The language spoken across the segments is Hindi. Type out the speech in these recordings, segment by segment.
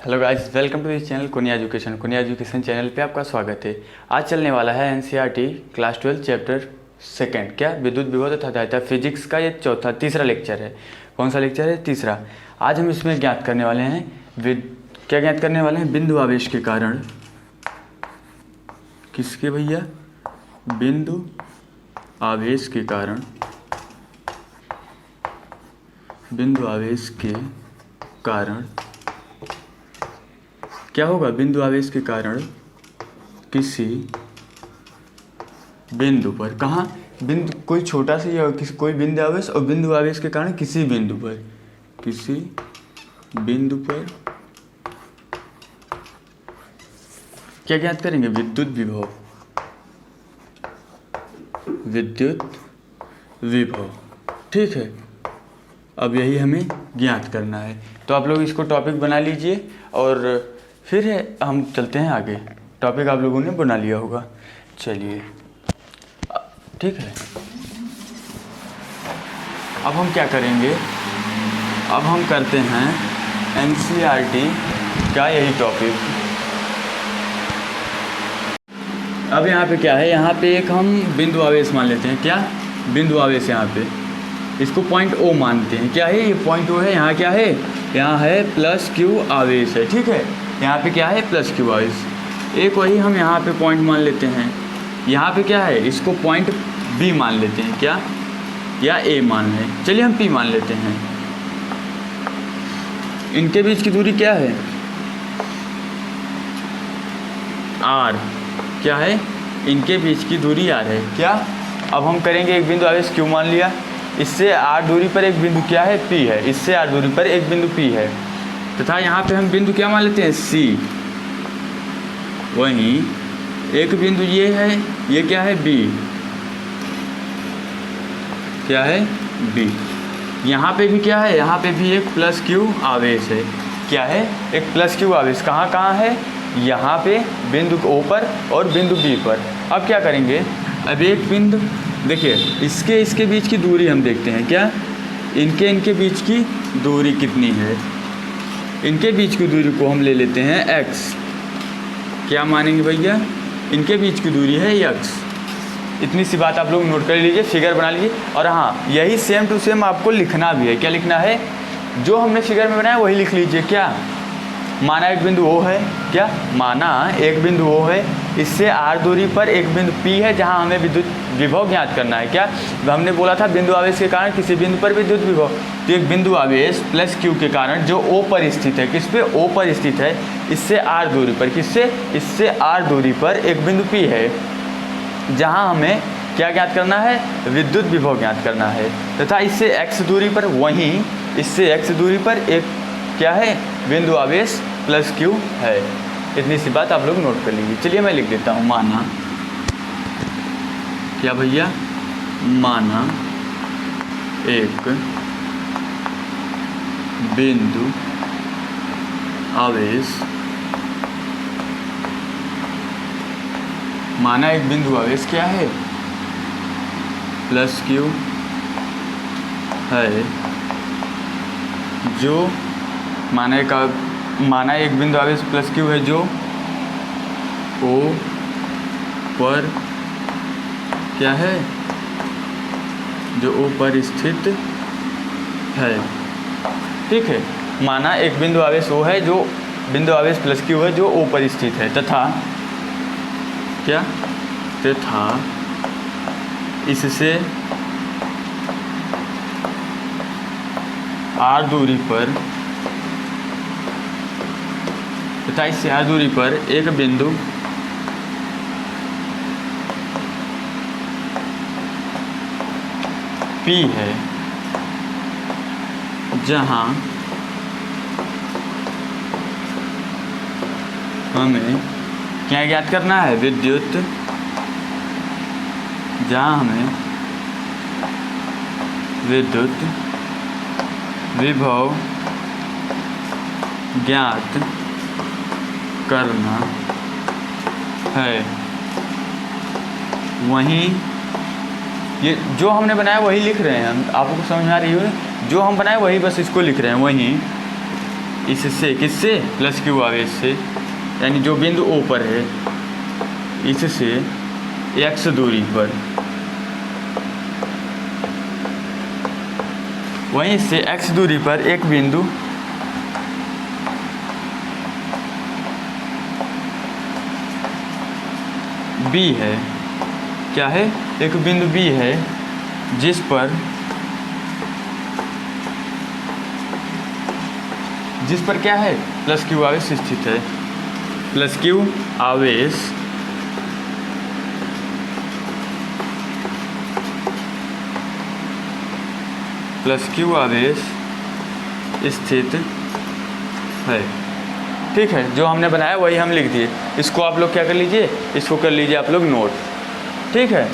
Hello guys, welcome to this channel Koniya education channel पे आपका स्वागत है। आज चलने वाला है एनसीईआरटी क्लास 12 चैप्टर सेकंड क्या विद्युत विभव तथा धारिता फिजिक्स का ये तीसरा लेक्चर है। कौन सा लेक्चर है? तीसरा। आज हम इसमें ज्ञात करने वाले हैं क्या ज्ञात करने वाले हैं? बिंदु आवेश के कारण। किसके भैया? बिंदु आवेश के कारण। बिंदु आवेश के कारण क्या होगा? बिंदु आवेश के कारण किसी बिंदु पर, कहाँ? बिंदु कोई छोटा सा या कोई बिंदु आवेश, और बिंदु आवेश के कारण किसी बिंदु पर, किसी बिंदु पर क्या ज्ञात करेंगे? विद्युत विभव। विद्युत विभव, ठीक है। अब यही हमें ज्ञात करना है, तो आप लोग इसको टॉपिक बना लीजिए और फिर हम चलते हैं आगे। टॉपिक आप लोगों ने बना लिया होगा, चलिए ठीक है। अब हम क्या करेंगे? अब हम करते हैं एनसीईआरटी का यही टॉपिक। अब यहाँ पे क्या है? यहाँ पे एक हम बिंदु आवेश मान लेते हैं। क्या बिंदु आवेश? यहाँ पे इसको पॉइंट ओ मानते हैं। क्या है ये? पॉइंट ओ है। यहाँ क्या है? यहाँ है प्लस क्यू आवेश है, ठीक है। यहाँ पे क्या है? प्लस क्यू आवेश। एक वही हम यहाँ पे पॉइंट मान लेते हैं। यहाँ पे क्या है? इसको पॉइंट बी मान लेते हैं। क्या? या ए मान लें। चलिए हम पी मान लेते हैं। इनके बीच की दूरी क्या है? आर। क्या है? इनके बीच की दूरी आर है। क्या? अब हम करेंगे, एक बिंदु आवेश क्यू मान लिया, इससे आर दूरी पर एक बिंदु क्या है? पी है। इससे आर दूरी पर एक बिंदु पी है, तथा यहाँ पे हम बिंदु क्या मान लेते हैं? सी। वहीं एक बिंदु ये है, ये क्या है? बी। क्या है? बी। यहाँ पे भी क्या है? यहाँ पे भी एक प्लस क्यू आवेश है। क्या है? एक प्लस क्यू आवेश। कहाँ कहाँ है? यहाँ पे बिंदु ओ पर और बिंदु बी पर। अब क्या करेंगे? अब एक बिंदु देखिए, इसके बीच की दूरी हम देखते हैं। क्या? इनके बीच की दूरी कितनी है? इनके बीच की दूरी को हम ले लेते हैं x। क्या मानेंगे भैया? इनके बीच की दूरी है x। इतनी सी बात आप लोग नोट कर लीजिए, फिगर बना लीजिए। और हाँ, यही सेम टू सेम आपको लिखना भी है। क्या लिखना है? जो हमने फिगर में बनाया वही लिख लीजिए। क्या? माना एक बिंदु O है। क्या? माना एक बिंदु O है, इससे r दूरी पर एक बिंदु P है, जहां हमें विद्युत विभव ज्ञात करना है। क्या? हमने बोला था बिंदु आवेश के कारण किसी बिंदु पर विद्युत विभव। तो एक बिंदु आवेश प्लस Q के कारण जो O पर स्थित है, किस पे? O पर स्थित है, इससे r दूरी पर, किससे? इससे r दूरी पर एक बिंदु P है, जहाँ हमें क्या ज्ञात करना है? विद्युत विभव ज्ञात करना है। तथा इससे x दूरी पर, वहीं इससे x दूरी पर एक क्या है? बिंदु आवेश प्लस क्यू है। इतनी सी बात आप लोग नोट कर लीजिए। चलिए मैं लिख देता हूँ। माना क्या भैया? माना एक बिंदु आवेश, माना एक बिंदु आवेश क्या है? प्लस क्यू है, जो माना एक बिंदु आवेश प्लस क्यू है जो O पर क्या है? जो O पर स्थित है, ठीक है। माना एक बिंदु आवेश O है, जो बिंदु आवेश प्लस क्यू है, जो O पर स्थित है, तथा क्या? तथा इससे r दूरी पर, तथा इससे r दूरी पर एक बिंदु P है, जहां हमें क्या ज्ञात करना है? विद्युत, जहां हमें विद्युत विभव ज्ञात करना है। वहीं ये जो हमने बनाया वही लिख रहे हैं हम, आपको समझ में आ रही है? जो हम बनाए वही बस इसको लिख रहे हैं। वहीं इससे, किससे, प्लस क्यू आवेश से, यानी जो बिंदु ओ पर है इससे x दूरी पर, वहीं से x दूरी पर एक बिंदु B है। क्या है? एक बिंदु B है जिस पर क्या है, प्लस क्यू आवेश स्थित है। प्लस क्यू आवेश स्थित है। ठीक है, जो हमने बनाया वही हम लिख दिए। इसको आप लोग क्या कर लीजिए, इसको कर लीजिए आप लोग नोट। ठीक है,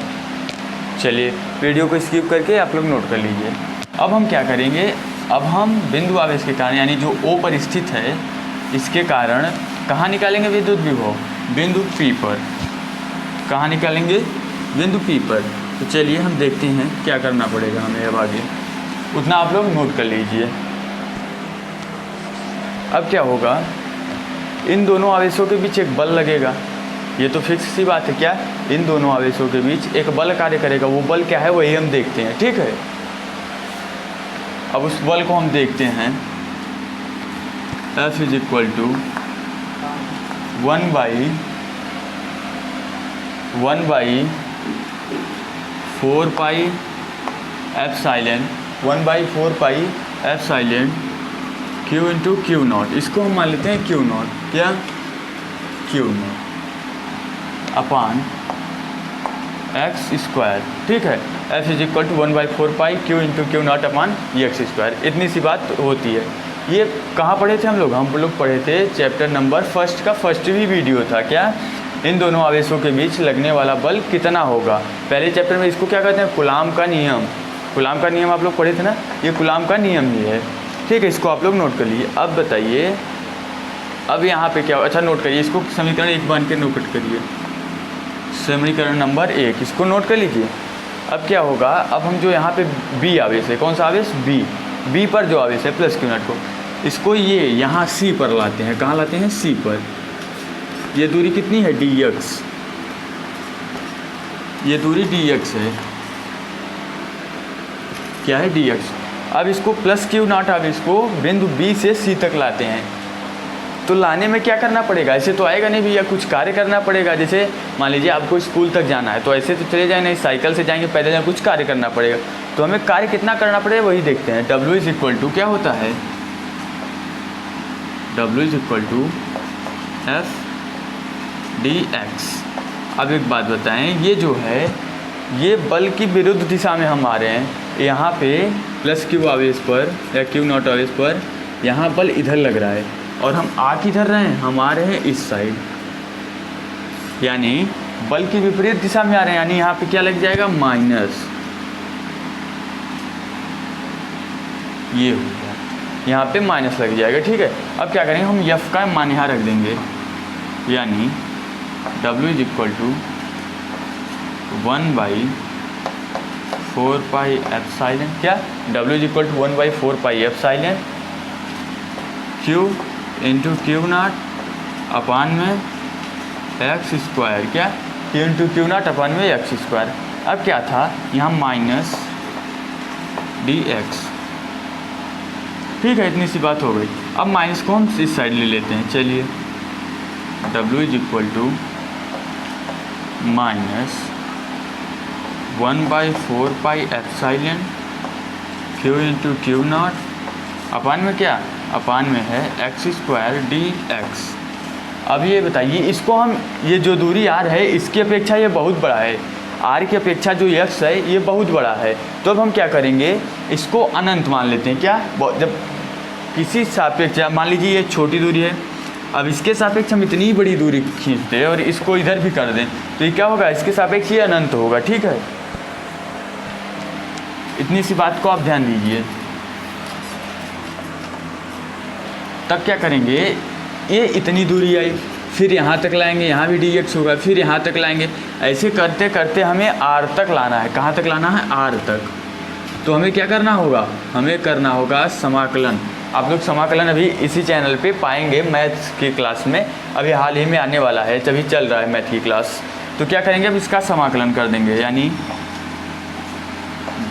चलिए वीडियो को स्किप करके आप लोग नोट कर लीजिए। अब हम क्या करेंगे, अब हम बिंदु आवेश के कारण, यानी जो O पर स्थित है, इसके कारण कहाँ निकालेंगे विद्युत विभव, बिंदु P पर। कहाँ निकालेंगे, बिंदु P पर। तो चलिए हम देखते हैं क्या करना पड़ेगा हमें अब आगे, उतना आप लोग नोट कर लीजिए। अब क्या होगा, इन दोनों आवेशों के बीच एक बल लगेगा। ये तो फिक्स सी बात है। क्या, इन दोनों आवेशों के बीच एक बल कार्य करेगा। वो बल क्या है वही हम देखते हैं। ठीक है, अब उस बल को हम देखते हैं। F = 1/4πε Q × Q0। इसको हम मान लेते हैं Q0। क्या, Q0 अपान x²। ठीक है, F = 1/4π Q × Q0 अपान x²। इतनी सी बात होती है। ये कहाँ पढ़े थे हम लोग पढ़े थे चैप्टर नंबर 1 का फर्स्टवी वीडियो था। क्या, इन दोनों आवेशों के बीच लगने वाला बल कितना होगा। पहले चैप्टर में इसको क्या कहते हैं, कूलाम का नियम। कूलाम का नियम आप लोग पढ़े थे ना, ये कूलाम का नियम ही है। ठीक है, इसको आप लोग नोट कर लीजिए। अब बताइए, अब यहाँ पे क्या, अच्छा नोट करिए, इसको समीकरण 1 मान के नोट करिए। समीकरण नंबर 1 इसको नोट कर लीजिए। अब क्या होगा, अब हम जो यहाँ पे B आवेश है, कौन सा आवेश, B पर जो आवेश है प्लस Q0 को, इसको ये यहाँ C पर लाते हैं। कहाँ लाते हैं, C पर। ये दूरी कितनी है, dx। ये दूरी dx है। क्या है, dx। अब इसको प्लस Q0 आवेश को बिंदु B से C तक लाते हैं। तो लाने में क्या करना पड़ेगा, ऐसे तो आएगा नहीं भैया, कुछ कार्य करना पड़ेगा। जैसे मान लीजिए आपको स्कूल तक जाना है, तो ऐसे तो चले जाए नहीं, साइकिल से जाएंगे, पैदल जाएंगे, कुछ कार्य करना पड़ेगा। तो हमें कार्य कितना करना पड़ेगा वही देखते हैं। W = क्या होता है, W = F dx। अब एक बात बताएं, ये जो है ये बल की विरुद्ध दिशा में हम आ रहे हैं। यहाँ पे प्लस Q आवेश पर या Q0 आवेश पर यहाँ बल इधर लग रहा है और हम आ किधर रहे हैं, हम आ रहे हैं इस साइड, यानी बल की विपरीत दिशा में आ रहे हैं। यानी यहाँ पे क्या लग जाएगा, माइनस। ये हो गया, यहाँ पे माइनस लग जाएगा। ठीक है, अब क्या करेंगे, हम F का मान यहाँ रख देंगे, यानी W = 1/4πε। क्या, W = 1/4πε Q × Q0 अपान में x²। क्या, Q × Q0 अपान में x²। अब क्या था, यहाँ माइनस dx। ठीक है, इतनी सी बात हो गई। अब माइनस को हम इस साइड ले लेते हैं। चलिए, W = -1/4πε Q × Q0 अपान में क्या, अपान में है x² dx। अब ये बताइए, इसको हम, ये जो दूरी r है इसकी अपेक्षा ये बहुत बड़ा है, r की अपेक्षा जो x है ये बहुत बड़ा है। तो अब हम क्या करेंगे, इसको अनंत मान लेते हैं। क्या, जब किसी सापेक्ष, मान लीजिए ये छोटी दूरी है, अब इसके सापेक्ष हम इतनी बड़ी दूरी खींचते हैं और इसको इधर भी कर दें, तो ये क्या होगा, इसके सापेक्ष ये अनंत होगा। ठीक है, इतनी सी बात को आप ध्यान दीजिए। तब क्या करेंगे, ये इतनी दूरी आई, फिर यहाँ तक लाएंगे, यहाँ भी dx होगा, फिर यहाँ तक लाएंगे। ऐसे करते करते हमें r तक लाना है। कहाँ तक लाना है, r तक। तो हमें क्या करना होगा, हमें करना होगा समाकलन। आप लोग समाकलन अभी इसी चैनल पे पाएंगे मैथ्स की क्लास में, अभी हाल ही में आने वाला है, तभी चल रहा है मैथ की क्लास। तो क्या करेंगे, अब इसका समाकलन कर देंगे, यानी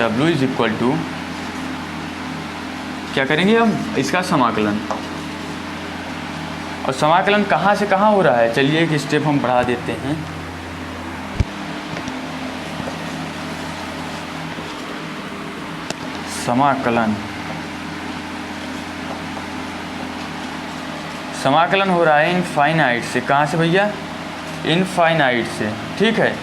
W इज इक्वल टू क्या करेंगे हम, इसका समाकलन। और समाकलन कहाँ से कहाँ हो रहा है, चलिए एक स्टेप हम बढ़ा देते हैं। समाकलन हो रहा है इनफाइनाइट से। कहाँ से भैया, इनफाइनाइट से, ठीक है।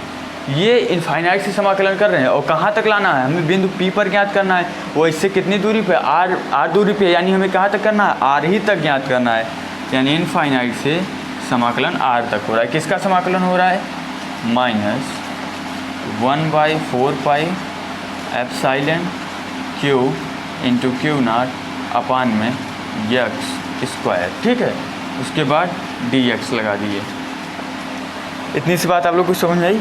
ये इनफाइनाइट से समाकलन कर रहे हैं, और कहाँ तक लाना है, हमें बिंदु P पर ज्ञात करना है। वो इससे कितनी दूरी पे, r दूरी पे, यानी हमें कहाँ तक करना है, r ही तक ज्ञात करना है। यानी इनफाइनाइट से समाकलन r तक हो रहा है। किसका समाकलन हो रहा है, -1/4 pi epsilon q into Q naught upon में x², ठीक है। उसके बाद dx लगा दिए। इतनी सी बात आप लोग को समझ आई।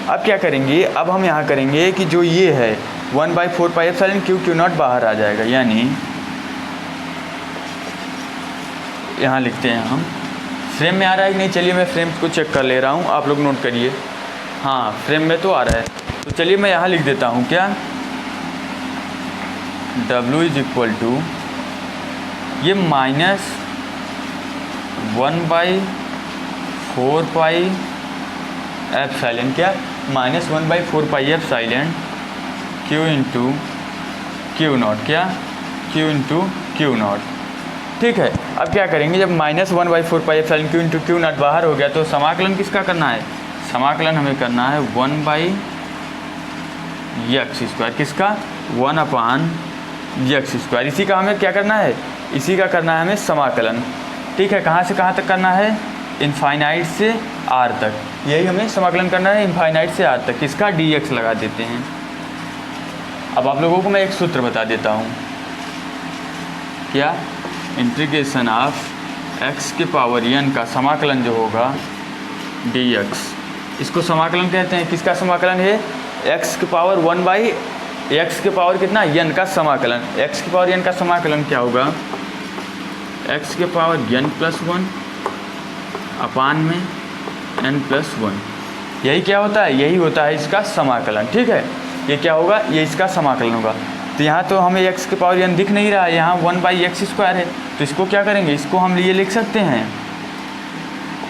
अब क्या करेंगे, अब हम यहाँ करेंगे कि जो ये है 1/4 पाई एप्सिलॉन क्यू नॉट बाहर आ जाएगा, यानी यहाँ लिखते हैं हम, फ्रेम में आ रहा है कि नहीं, चलिए मैं फ्रेम को चेक कर ले रहा हूँ, आप लोग नोट करिए। हाँ, फ्रेम में तो आ रहा है, तो चलिए मैं यहाँ लिख देता हूँ क्या, W इज इक्वल टू ये -1/4 पाई एप्सिलॉन, क्या -1/4 pi epsilon Q into Q not, क्या Q इंटू क्यू नॉट, ठीक है। अब क्या करेंगे, जब -1/4 pi epsilon Q into Q not बाहर हो गया, तो समाकलन किसका करना है, समाकलन हमें करना है 1/x², किसका, 1/x²। इसी का हमें क्या करना है, इसी का करना है हमें समाकलन, ठीक है। कहाँ से कहाँ तक करना है, इनफाइनाइट से r तक, यही हमें समाकलन करना है, इनफाइनाइट से r तक। किसका, dx लगा देते हैं। अब आप लोगों को मैं एक सूत्र बता देता हूँ, क्या, इंटीग्रेशन ऑफ x के पावर n का समाकलन जो होगा dx, इसको समाकलन कहते हैं। किसका समाकलन है, x के पावर 1/x के पावर कितना, n का समाकलन। x के पावर n का समाकलन क्या होगा, x के पावर n+1 अपान में n+1, यही क्या होता है, यही होता है इसका समाकलन, ठीक है। ये क्या होगा, ये इसका समाकलन होगा। तो यहाँ तो हमें x के पावर n दिख नहीं रहा है, यहाँ 1/x² है, तो इसको क्या करेंगे, इसको हम ये लिख सकते हैं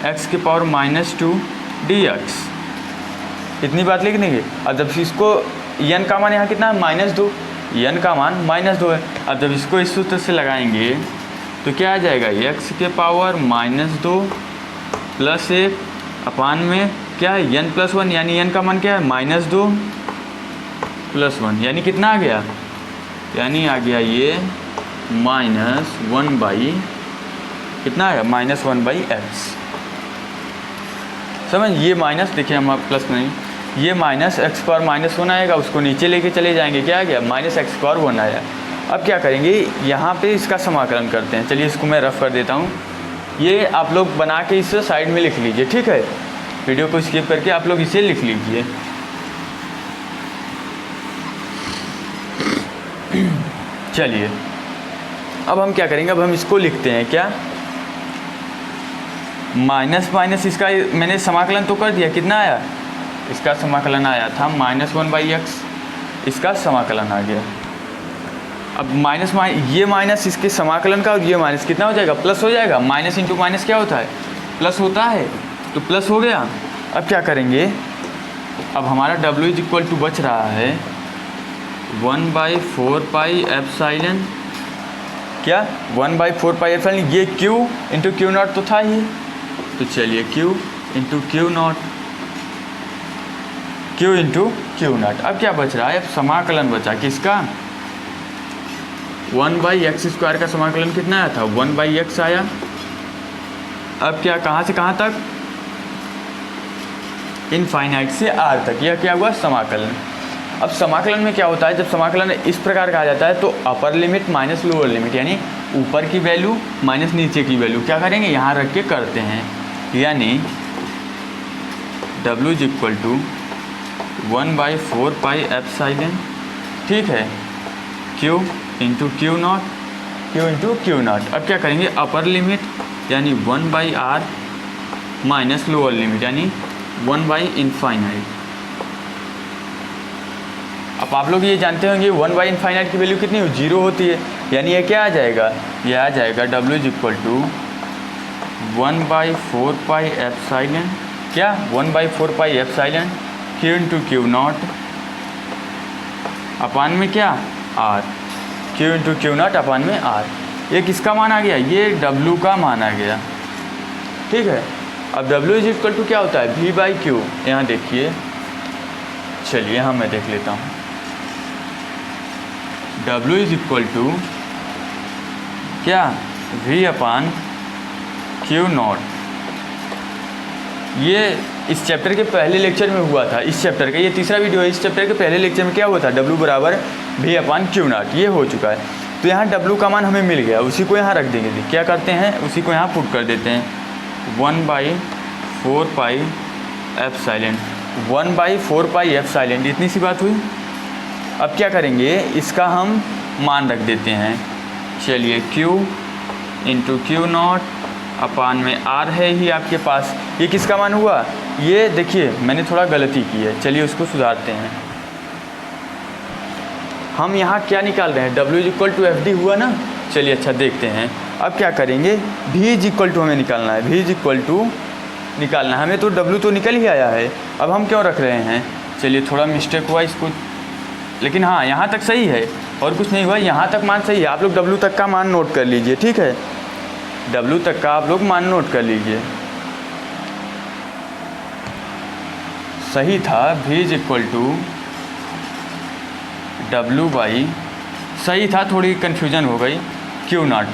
x के पावर -2 dx, इतनी बात लिख देंगे। अब जब इसको n का मान यहाँ कितना है, -2, n का मान -2 है। अब जब इसको इस सूत्र से लगाएंगे तो क्या आ जाएगा, x के पावर -2 + 1 अपान में क्या है, n+1, यानी n का मान क्या है, -2 + 1, यानी कितना आ गया, यानी आ गया ये -1/, कितना है, -1/x। समझ, ये माइनस देखिए, हम प्लस नहीं, ये -x² आएगा, उसको नीचे लेके चले जाएंगे, क्या आ गया, -x² आया। अब क्या करेंगे, यहाँ पे इसका समाकलन करते हैं। चलिए इसको मैं रफ कर देता हूँ, ये आप लोग बना के इसे साइड में लिख लीजिए, ठीक है। वीडियो को स्किप करके आप लोग इसे लिख लीजिए। चलिए अब हम क्या करेंगे, अब हम इसको लिखते हैं, क्या, माइनस इसका मैंने समाकलन तो कर दिया, कितना आया, इसका समाकलन आया था -1/x, इसका समाकलन आ गया। अब ये माइनस इसके समाकलन का, और ये माइनस कितना हो जाएगा, प्लस हो जाएगा। माइनस इंटू माइनस क्या होता है, प्लस होता है, तो प्लस हो गया। अब क्या करेंगे, अब हमारा W इज इक्वल टू बच रहा है 1/4 पाई एप्सिलॉन, क्या 1/4 पाई एप्सिलॉन, ये Q इंटू क्यू नॉट तो था ही, तो चलिए Q into Q not, Q into Q naught. अब क्या बच रहा है, अब समाकलन बचा किसका, 1/x² का समाकलन कितना आया था, 1/x आया। अब क्या, कहाँ से कहाँ तक, इनफाइनाइट से r तक, यह क्या हुआ, समाकलन। अब समाकलन में क्या होता है, जब समाकलन इस प्रकार का आ जाता है तो upper limit minus lower limit, यानी ऊपर की वैल्यू माइनस नीचे की वैल्यू क्या करेंगे, यहाँ रख के करते हैं। यानी W is equal to 1/4 pi epsilon, ठीक है, Q into Q naught Q into Q naught. अब क्या करेंगे, अपर लिमिट यानी 1/r माइनस लोअर लिमिट यानी 1/इनफाइनाइट। अब आप लोग ये जानते होंगे 1/इनफाइनाइट की वैल्यू कितनी हो, 0 होती है, यानी ये क्या आ जाएगा, ये आ जाएगा W इज इक्वल टू 1/4πε, क्या 1/4πε q into Q naught upon में क्या r, q into Q naught upon में r। ये किसका मान आ गया, ये W का मान आ गया, ठीक है। अब W इज इक्वल टू क्या होता है, V/Q। यहाँ देखिए, चलिए यहाँ मैं देख लेता हूँ। W इज इक्वल टू क्या, V/Q नॉट। ये इस चैप्टर के पहले लेक्चर में हुआ था, इस चैप्टर का ये तीसरा वीडियो है। इस चैप्टर के पहले लेक्चर में क्या हुआ था, W बराबर V/Q नॉट, ये हो चुका है। तो यहाँ W का मान हमें मिल गया, उसी को यहाँ रख देंगे। क्या करते हैं, उसी को यहाँ पुट कर देते हैं, 1/4πε, 1/4πε, इतनी सी बात हुई। अब क्या करेंगे, इसका हम मान रख देते हैं। चलिए Q into Q naught upon में R है ही आपके पास। ये किसका मान हुआ, ये देखिए मैंने थोड़ा गलती की है, चलिए उसको सुधारते हैं। हम यहाँ क्या निकाल रहे हैं, W is equal to FD हुआ ना। चलिए अच्छा देखते हैं, अब क्या करेंगे, V इज इक्वल टू हमें निकालना है, V इज इक्वल टू निकालना है हमें, तो W तो निकल ही आया है। अब हम क्यों रख रहे हैं, चलिए थोड़ा मिस्टेक हुआ इसको, लेकिन हाँ यहाँ तक सही है और कुछ नहीं हुआ, यहाँ तक मान सही है। आप लोग W तक का मान नोट कर लीजिए, ठीक है, W तक का आप लोग मान नोट कर लीजिए। सही था, V is equal to W/, सही था, थोड़ी कन्फ्यूजन हो गई, क्यू नॉट।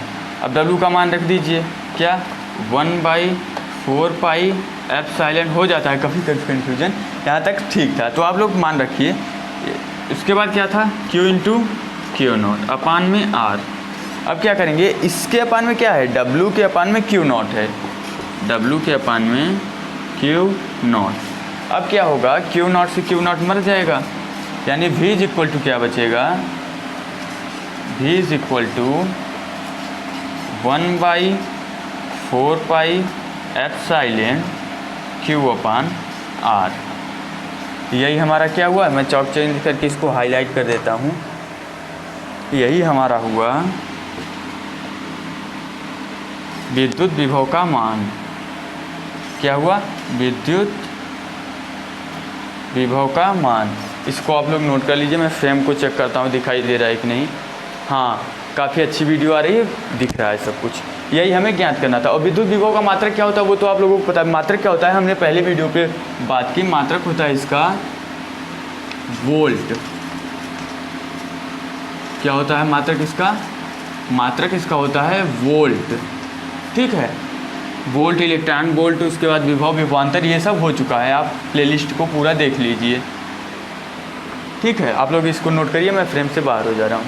अब W का मान रख दीजिए, क्या 1/4πε हो जाता है, काफ़ी कन्फ्यूजन, यहाँ तक ठीक था। तो आप लोग मान रखिए। उसके बाद क्या था, Q into Q naught upon में R। अब क्या करेंगे, इसके अपान में क्या है, W के अपान में क्यू नॉट है, W के अपान में क्यू नॉट। अब क्या होगा, क्यू नॉट से क्यू नॉट मर जाएगा, यानी V इज इक्वल टू क्या बचेगा, V is equal to 1/4πε Q upon R। यही हमारा क्या हुआ, मैं चौक चेंज करके इसको हाईलाइट कर देता हूँ। यही हमारा हुआ विद्युत विभव का मान। क्या हुआ, विद्युत विभव का मान। इसको आप लोग नोट कर लीजिए, मैं फ्रेम को चेक करता हूँ दिखाई दे रहा है कि नहीं। हाँ, काफ़ी अच्छी वीडियो आ रही है, दिख रहा है सब कुछ। यही हमें ज्ञात करना था। और विद्युत विभव का मात्रक क्या होता है वो तो आप लोगों को पता है। मात्रक क्या होता है, हमने पहले वीडियो पे बात की। मात्रक होता है इसका वोल्ट। क्या होता है मात्रक इसका, मात्रक इसका होता है वोल्ट, ठीक है। वोल्ट, इलेक्ट्रॉन वोल्ट, उसके बाद विभव, विभवांतर, ये सब हो चुका है। आप प्लेलिस्ट को पूरा देख लीजिए, ठीक है। आप लोग इसको नोट करिए, मैं फ्रेम से बाहर हो जा रहा हूँ।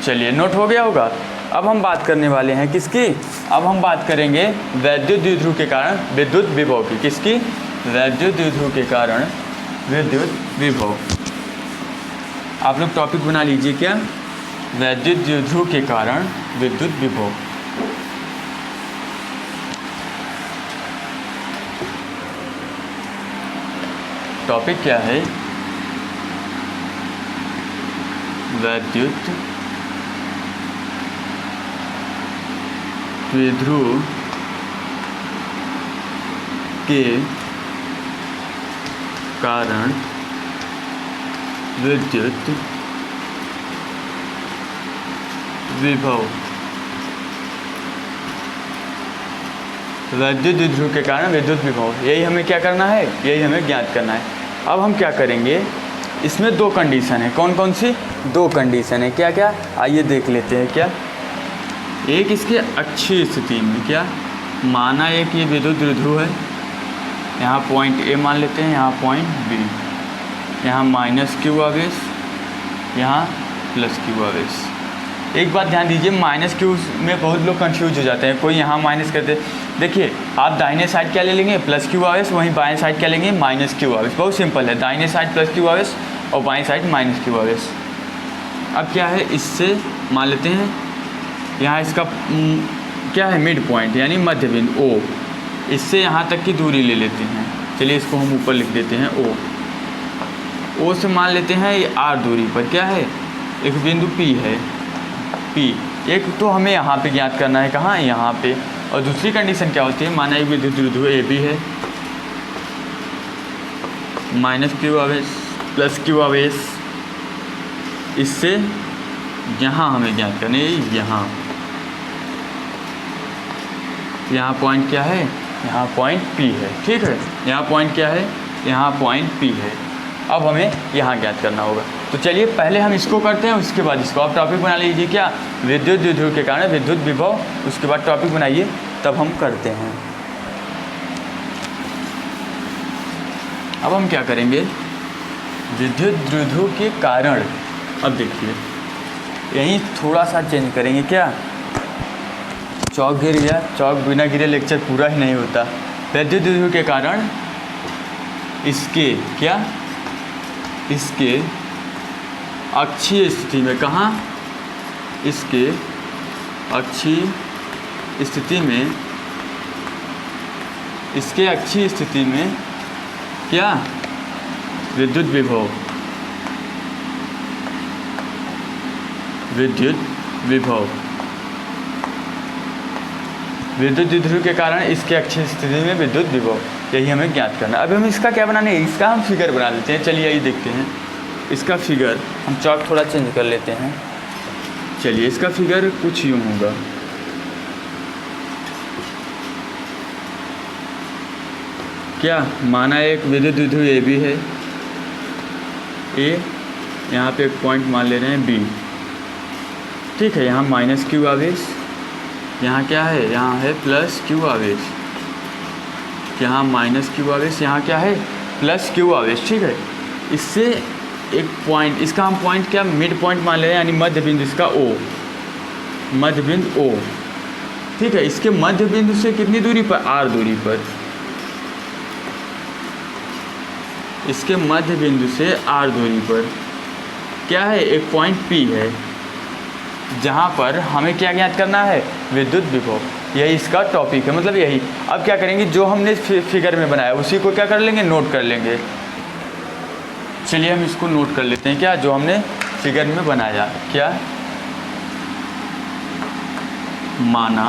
चलिए, नोट हो गया होगा। अब हम बात करने वाले हैं किसकी, अब हम बात करेंगे वैद्युत द्विध्रुव के कारण विद्युत विभव की। किसकी, वैद्युत द्विध्रुव के कारण विद्युत विभव। आप लोग टॉपिक बना लीजिए, क्या, वैद्युत द्विध्रुव के कारण विद्युत विभव। टॉपिक क्या है, वैद्युत द्विध्रुव के कारण विद्युत विभव। वैद्युत द्विध्रुव के कारण विद्युत विभव, यही हमें क्या करना है, यही हमें ज्ञात करना है। अब हम क्या करेंगे, इसमें दो कंडीशन है। कौन कौन सी, दो कंडीशन है। क्या क्या, आइए देख लेते हैं। क्या, एक इसके अच्छी स्थिति में, क्या माना एक ये विद्युत द्विध्रुव है, यहाँ पॉइंट ए मान लेते हैं, यहाँ पॉइंट बी, यहाँ माइनस क्यू आवेश, यहाँ प्लस क्यू आवेश। एक बात ध्यान दीजिए, माइनस क्यू में बहुत लोग कंफ्यूज हो जाते हैं। कोई यहाँ माइनस करते, देखिए आप दाहिने साइड क्या ले लेंगे, प्लस क्यू आवेश, वहीं बाएं साइड क्या लेंगे, माइनस क्यू आवेश। बहुत सिंपल है, दाहिने साइड प्लस क्यू आवेश और बाएं साइड माइनस क्यू आवेश। अब क्या है, इससे मान लेते हैं यहाँ इसका क्या है, मिड पॉइंट यानी मध्य बिंदु ओ, इससे यहाँ तक की दूरी ले लेते हैं। चलिए इसको हम ऊपर लिख देते हैं ओ। ओ से मान लेते हैं ये आर दूरी पर क्या है, एक बिंदु पी है, पी। एक तो हमें यहाँ पे ज्ञात करना है, कहाँ, यहाँ पे। और दूसरी कंडीशन क्या होती है, माना एक विद्युत द्विध्रुव ए बी है, माइनस क्यू आवेश प्लस क्यू आवेश, इससे यहाँ हमें ज्ञात करना है, यहाँ पॉइंट क्या है, यहाँ पॉइंट P है, ठीक है। यहाँ पॉइंट क्या है, यहाँ पॉइंट P है। अब हमें यहाँ ज्ञात करना होगा। तो चलिए पहले हम इसको करते हैं, उसके बाद इसको। आप टॉपिक बना लीजिए, क्या, विद्युत द्विध्रुव के कारण विद्युत विभव, उसके बाद टॉपिक बनाइए, तब हम करते हैं। अब हम क्या करेंगे, विद्युत द्विध्रुव के कारण। अब देखिए यहीं थोड़ा सा चेंज करेंगे, क्या, चौक गिर गया, चौक बिना गिरे लेक्चर पूरा ही नहीं होता। विद्युत द्विध्रुव के कारण इसके क्या, इसके अक्षीय स्थिति में, कहाँ, इसके अक्षीय स्थिति में, इसके अक्षीय स्थिति में क्या, विद्युत विभव, विद्युत विभव, विद्युत द्विध्रुव के कारण इसके अक्षीय स्थिति में विद्युत विभव, यही हमें ज्ञात करना है। अभी हम इसका क्या बनाने हैं, इसका हम फिगर बना लेते हैं। चलिए यही देखते हैं इसका फिगर। हम चौक थोड़ा चेंज कर लेते हैं। चलिए इसका फिगर कुछ यूँ होगा, क्या, माना एक विद्युत द्विध्रुव ए बी है, ए, यहाँ पे एक पॉइंट मान ले रहे हैं बी, ठीक है। यहाँ माइनस क्यू आवेश, यहाँ क्या है, यहाँ है प्लस क्यू आवेश, यहाँ माइनस क्यू आवेश, यहाँ क्या है, प्लस क्यू आवेश, ठीक है। इससे एक पॉइंट, इसका हम पॉइंट क्या, मिड पॉइंट मान ले रहे हैं, यानी मध्य बिंदु इसका ओ, मध्य बिंदु ओ, ठीक है। इसके मध्य बिंदु से कितनी दूरी पर, आर दूरी पर, इसके मध्य बिंदु से आर दूरी पर क्या है, एक पॉइंट पी है, जहाँ पर हमें क्या ज्ञात करना है, विद्युत विभव। यही इसका टॉपिक है, मतलब यही। अब क्या करेंगे, जो हमने फिगर में बनाया उसी को क्या कर लेंगे, नोट कर लेंगे। चलिए हम इसको नोट कर लेते हैं, क्या, जो हमने फिगर में बनाया, क्या, माना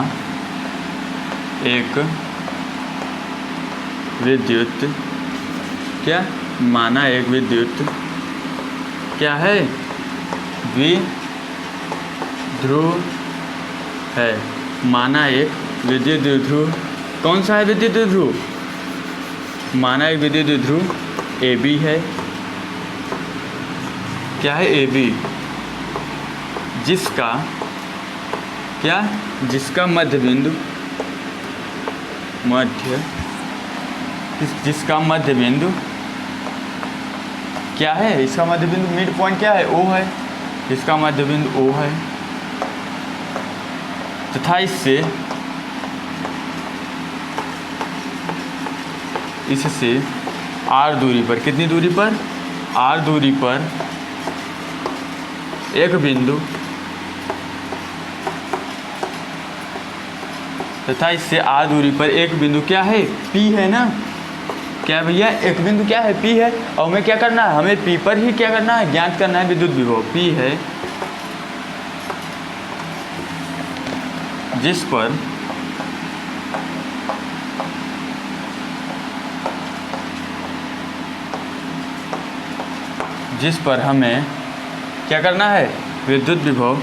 एक विद्युत, क्या, माना एक विद्युत क्या है, द्विध्रुव है, माना एक विद्युत द्विध्रुव, कौन सा है विद्युत द्विध्रुव, माना एक विद्युत द्विध्रुव ए बी है, क्या है, ए बी, जिसका क्या, जिसका मध्य बिंदु, जिसका मध्य बिंदु क्या है, इसका मध्य बिंदु मिड पॉइंट क्या है, ओ है, इसका मध्य बिंदु ओ है, तथा इससे आर दूरी पर, कितनी दूरी पर, आर दूरी पर एक बिंदु, तथा इससे आर दूरी पर एक बिंदु क्या है, पी है ना, क्या भैया, एक बिंदु क्या है, पी है। और हमें क्या करना है, हमें पी पर ही क्या करना है, ज्ञात करना है विद्युत विभव। पी है जिस पर हमें क्या करना है, विद्युत विभव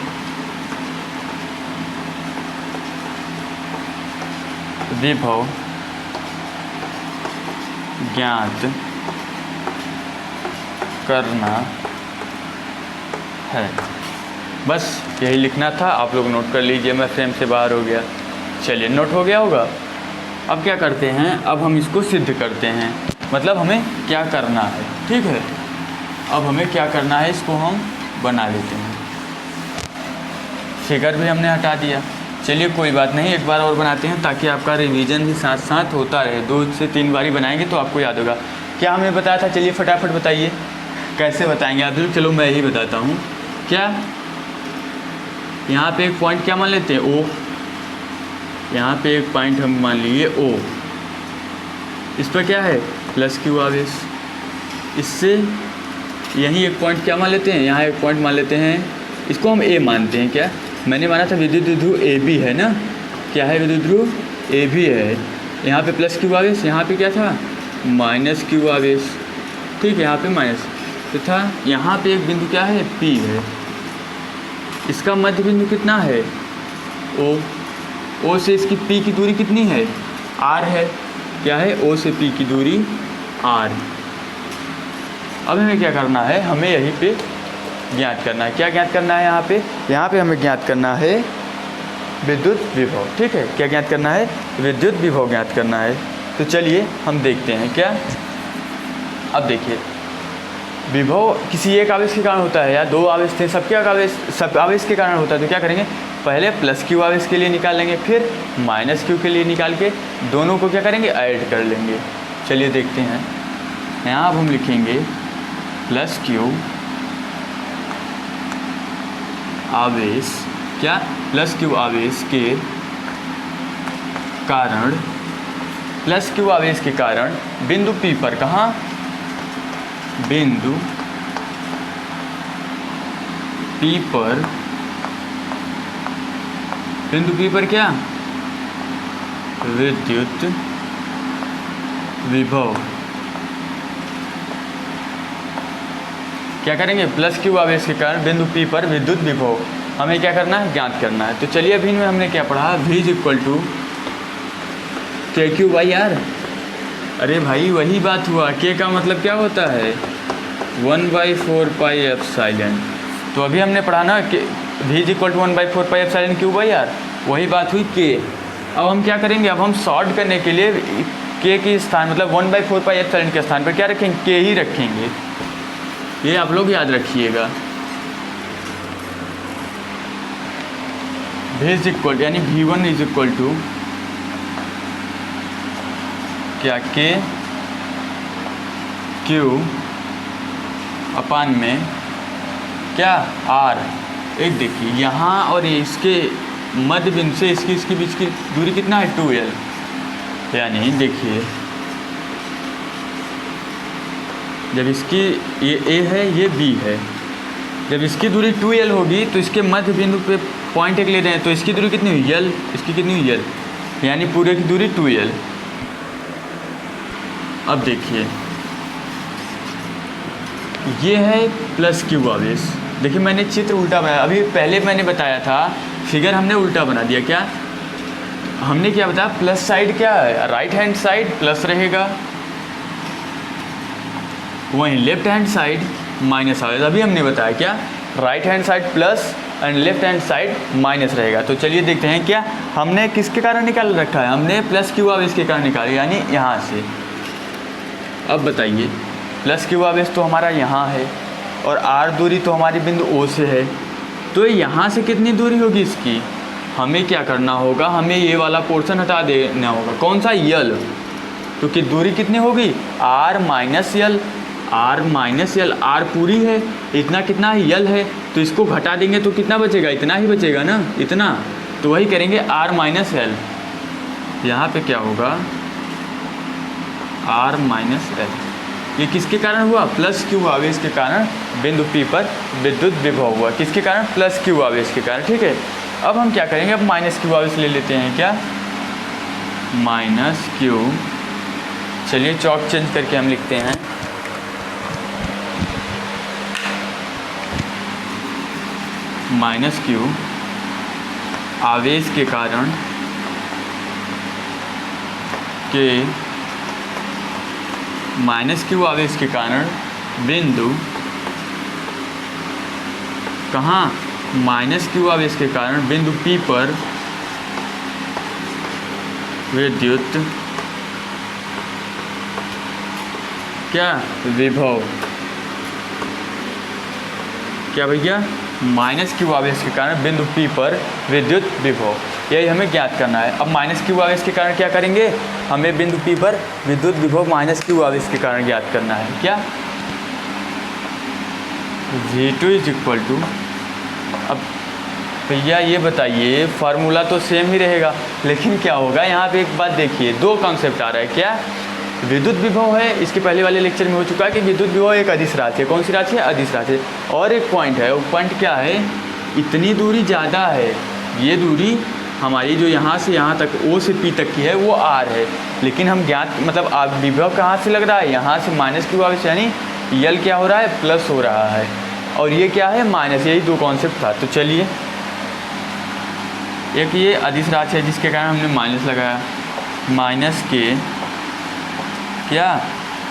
ज्ञात करना है। बस यही लिखना था, आप लोग नोट कर लीजिए। मैं फ्रेम से बाहर हो गया। चलिए, नोट हो गया होगा। अब क्या करते हैं, अब हम इसको सिद्ध करते हैं, मतलब हमें क्या करना है, ठीक है। अब हमें क्या करना है, इसको हम बना लेते हैं। फिगर भी हमने हटा दिया। चलिए कोई बात नहीं, एक बार और बनाते हैं ताकि आपका रिवीजन भी साथ साथ होता रहे। 2 से 3 बारी बनाएंगे तो आपको याद होगा। क्या हमने बताया था, चलिए फटाफट बताइए कैसे बताएंगे आप। चलो मैं ही बताता हूँ। क्या यहाँ पे एक पॉइंट क्या मान लेते हैं, ओ। यहाँ पे एक पॉइंट हम मान लिए ओ, इस पर क्या है प्लस क्यू आवेश। इससे यहीं एक पॉइंट क्या मान लेते हैं, यहाँ एक पॉइंट मान लेते हैं, इसको हम ए मानते हैं। क्या मैंने माना था विद्युत ध्रुव ए बी है ना, क्या है विद्युत ध्रुव ए बी है। यहाँ पे प्लस क्यू आवेश, यहाँ पे क्या था माइनस क्यू आवेश, ठीक है, यहाँ पे माइनस तो था। यहाँ पे एक बिंदु क्या है पी है, इसका मध्य बिंदु कितना है ओ। ओ से इसकी पी की दूरी कितनी है आर है, क्या है ओ से पी की दूरी आर। अब हमें क्या करना है, हमें यहीं पे ज्ञात करना है। क्या ज्ञात करना है यहाँ पे हमें ज्ञात करना है विद्युत विभव, ठीक है। क्या ज्ञात करना है, विद्युत विभव ज्ञात करना है। तो चलिए हम देखते हैं क्या। अब देखिए विभव किसी एक आवेश के कारण होता है या दो आवेश थे, सब आवेश के कारण होता है। तो क्या करेंगे, पहले प्लस क्यू आवेश के लिए निकाल लेंगे, फिर माइनस क्यू के लिए निकाल के दोनों को क्या करेंगे ऐड कर लेंगे। चलिए देखते हैं। यहाँ अब हम लिखेंगे प्लस क्यू आवेश, क्या प्लस क्यू आवेश के कारण, प्लस क्यू आवेश के कारण बिंदु P पर, कहाँ बिंदु P पर, बिंदु P पर क्या विद्युत विभव। क्या करेंगे, प्लस क्यू आवेश के कारण बिंदु P पर विद्युत विभव हमें क्या करना है ज्ञात करना है। तो चलिए अभी इनमें हमने क्या पढ़ा, V इक्वल टू के क्यू बाई आर। अरे भाई वही बात हुआ, के का मतलब क्या होता है 1/4 पाई एप्सिलॉन। तो अभी हमने पढ़ा ना कि V equal to 1/4 pi epsilon Q by R, वही बात हुई के। अब हम क्या करेंगे, अब हम सॉर्ट करने के लिए के के स्थान मतलब 1/4 पाई एप्सिलॉन के स्थान पर क्या रखेंगे, के ही रखेंगे। ये आप लोग याद रखिएगा। V इक्वल यानी V1 इज इक्वल टू क्या के क्यू अपान में क्या आर। एक देखिए यहाँ और इसके मध्य बिंदु से इसके बीच की दूरी कितना है 2L। यानी देखिए जब इसकी ये A है ये B है, जब इसकी दूरी 2L होगी तो इसके मध्य बिंदु पे पॉइंट एक ले रहे हैं, तो इसकी दूरी कितनी हुई L, इसकी कितनी हुई L, यानी पूरे की दूरी 2L। अब देखिए ये है प्लस क्यू आवेश। देखिए मैंने चित्र उल्टा बनाया, अभी पहले मैंने बताया था फिगर हमने उल्टा बना दिया। क्या हमने क्या बताया, प्लस साइड क्या है राइट हैंड साइड प्लस रहेगा, वहीं लेफ्ट हैंड साइड माइनस आएगा। अभी हमने बताया क्या right hand side plus and left hand side minus रहेगा। तो चलिए देखते हैं क्या हमने किसके कारण निकाल रखा है, हमने प्लस क्यू आवेश के कारण निकाला, यानी यहाँ से। अब बताइए प्लस क्यू आवेश तो हमारा यहाँ है और आर दूरी तो हमारी बिंदु ओ से है, तो यहाँ से कितनी दूरी होगी इसकी, हमें क्या करना होगा, हमें ये वाला पोर्शन हटा देना होगा। कौन सा यल, तो कि दूरी कितनी होगी R minus L, R minus L, R पूरी है, इतना कितना है यल है, तो इसको घटा देंगे तो कितना बचेगा, इतना ही बचेगा ना, इतना। तो वही करेंगे आर माइनस यल, यहाँ पे क्या होगा आर माइनस एल। ये किसके कारण हुआ, प्लस क्यू आवेश के कारण बिंदु P पर विद्युत विभव हुआ। किसके कारण, प्लस क्यू आवेश के कारण। ठीक है, अब हम क्या करेंगे, अब माइनस क्यू आवेश ले लेते हैं। क्या माइनस क्यू, चलिए चौक चेंज करके हम लिखते हैं माइनस क्यू आवेश के कारण के माइनस क्यू आवेश के कारण बिंदु कहाँ, माइनस क्यू आवेश के कारण बिंदु P पर विद्युत क्या विभव, क्या भैया माइनस क्यू आवेश के कारण बिंदु P पर विद्युत विभव, यही हमें ज्ञात करना है। अब माइनस क्यू आवेश के कारण क्या करेंगे, हमें बिंदु P पर विद्युत विभव माइनस क्यू आवेश के कारण ज्ञात करना है। क्या V2 इज इक्वल टू, अब भैया ये बताइए, फार्मूला तो सेम ही रहेगा, लेकिन क्या होगा यहाँ पे एक बात देखिए, दो कॉन्सेप्ट आ रहा है। क्या? विद्युत विभव है, इसके पहले वाले लेक्चर में हो चुका है कि विद्युत विभव एक अदिश राशि है। कौन सी राशि है? अदिश राशि है। और एक पॉइंट है, वो पॉइंट क्या है, इतनी दूरी ज़्यादा है, ये दूरी हमारी जो यहाँ से यहाँ तक O से P तक की है वो R है, लेकिन हम ज्ञात मतलब आप विभव कहाँ से लग रहा है, यहाँ से माइनस क्यू आवेश, यानी यल क्या हो रहा है, प्लस हो रहा है, और ये क्या है, माइनस। यही दो कॉन्सेप्ट था। तो चलिए, एक ये अदिश राशि है जिसके कारण हमने माइनस लगाया, माइनस के क्या,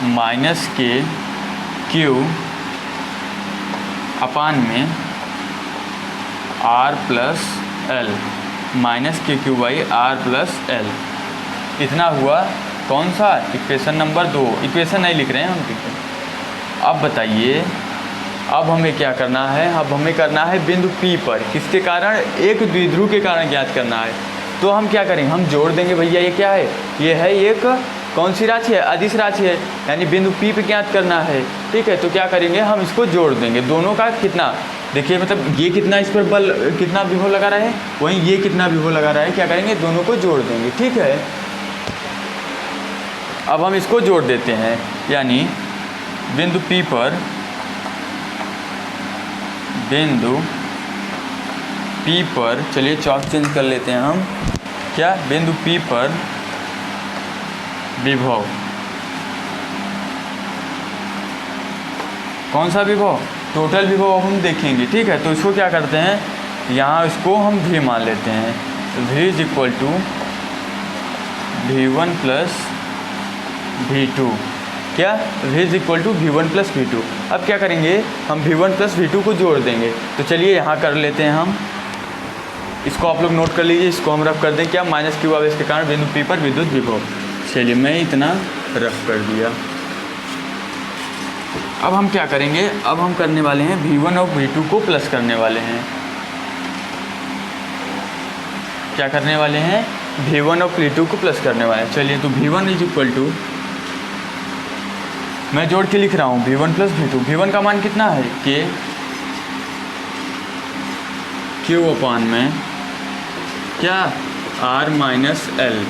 माइनस के क्यू अपान में R plus L, minus K Q by R plus L, इतना हुआ। कौन सा? Equation number 2। इक्वेशन नहीं लिख रहे हैं हम। अब बताइए, अब हमें क्या करना है, अब हमें करना है बिंदु P पर, किसके कारण, एक द्विध्रुव के कारण ज्ञात करना है। तो हम क्या करेंगे, हम जोड़ देंगे। भैया ये क्या है, ये है एक कौन सी राशि है, अदिश राशि है, यानी बिंदु P पे ज्ञात करना है। ठीक है, तो क्या करेंगे, हम इसको जोड़ देंगे, दोनों का कितना, देखिए मतलब ये कितना इस पर बल, कितना विभव लगा रहा है, वहीं ये कितना विभव लगा रहा है, क्या करेंगे, दोनों को जोड़ देंगे। ठीक है, अब हम इसको जोड़ देते हैं, यानी बिंदु P पर, बिंदु P पर, चलिए चौक चेंज कर लेते हैं हम, क्या, बिंदु P पर विभव, कौन सा विभव, टोटल विभव अब हम देखेंगे। ठीक है, तो इसको क्या करते हैं, यहाँ इसको हम V मान लेते हैं, V is equal to V1 plus V2, क्या, V is equal to V1 plus V2। अब क्या करेंगे, हम V1 प्लस V2 को जोड़ देंगे। तो चलिए यहाँ कर लेते हैं हम, इसको आप लोग नोट कर लीजिए, इसको हम रफ कर दें, क्या, माइनस क्यू आवेश के कारण बिंदु P पर विद्युत विभव। चलिए मैं इतना रफ कर दिया। अब हम क्या करेंगे, अब हम करने वाले हैं V1 और V2 को प्लस करने वाले हैं। क्या करने वाले हैं, V1 और V2 को प्लस करने वाले हैं। चलिए, तो V1 इज इक्वल टू, मैं जोड़ के लिख रहा हूँ, V1 प्लस V2। V1 का मान कितना है, K Q अपान में क्या, R माइनस एल।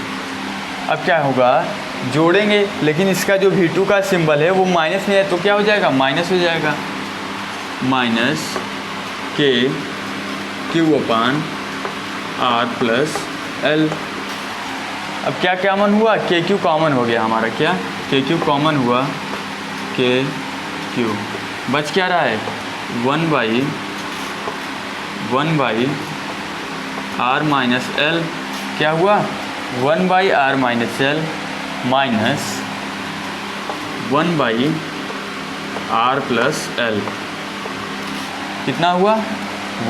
अब क्या होगा, जोड़ेंगे, लेकिन इसका जो V2 का सिंबल है वो माइनस में है, तो क्या हो जाएगा, माइनस हो जाएगा, minus K Q upon R plus L. अब क्या कॉमन हुआ, के क्यू कॉमन हो गया हमारा, क्या, के क्यू कॉमन हुआ, के क्यू बच क्या रहा है, 1/1 आर माइनस एल, क्या हुआ, 1 R minus L minus 1 R plus L, कितना हुआ,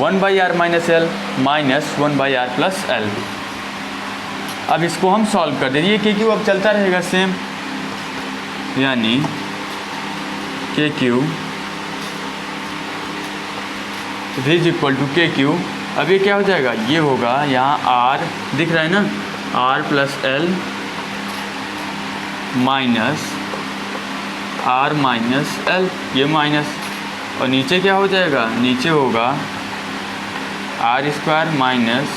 1 R minus L minus 1 R plus L. अब इसको हम सॉल्व कर देंगे, के क्यू अब चलता रहेगा सेम, यानी के क्यू इज इक्वल टू के क्यू। अब ये क्या हो जाएगा, ये होगा, यहाँ आर दिख रहा है ना, R plus L minus R minus L, ये माइनस, और नीचे क्या हो जाएगा, नीचे होगा R square minus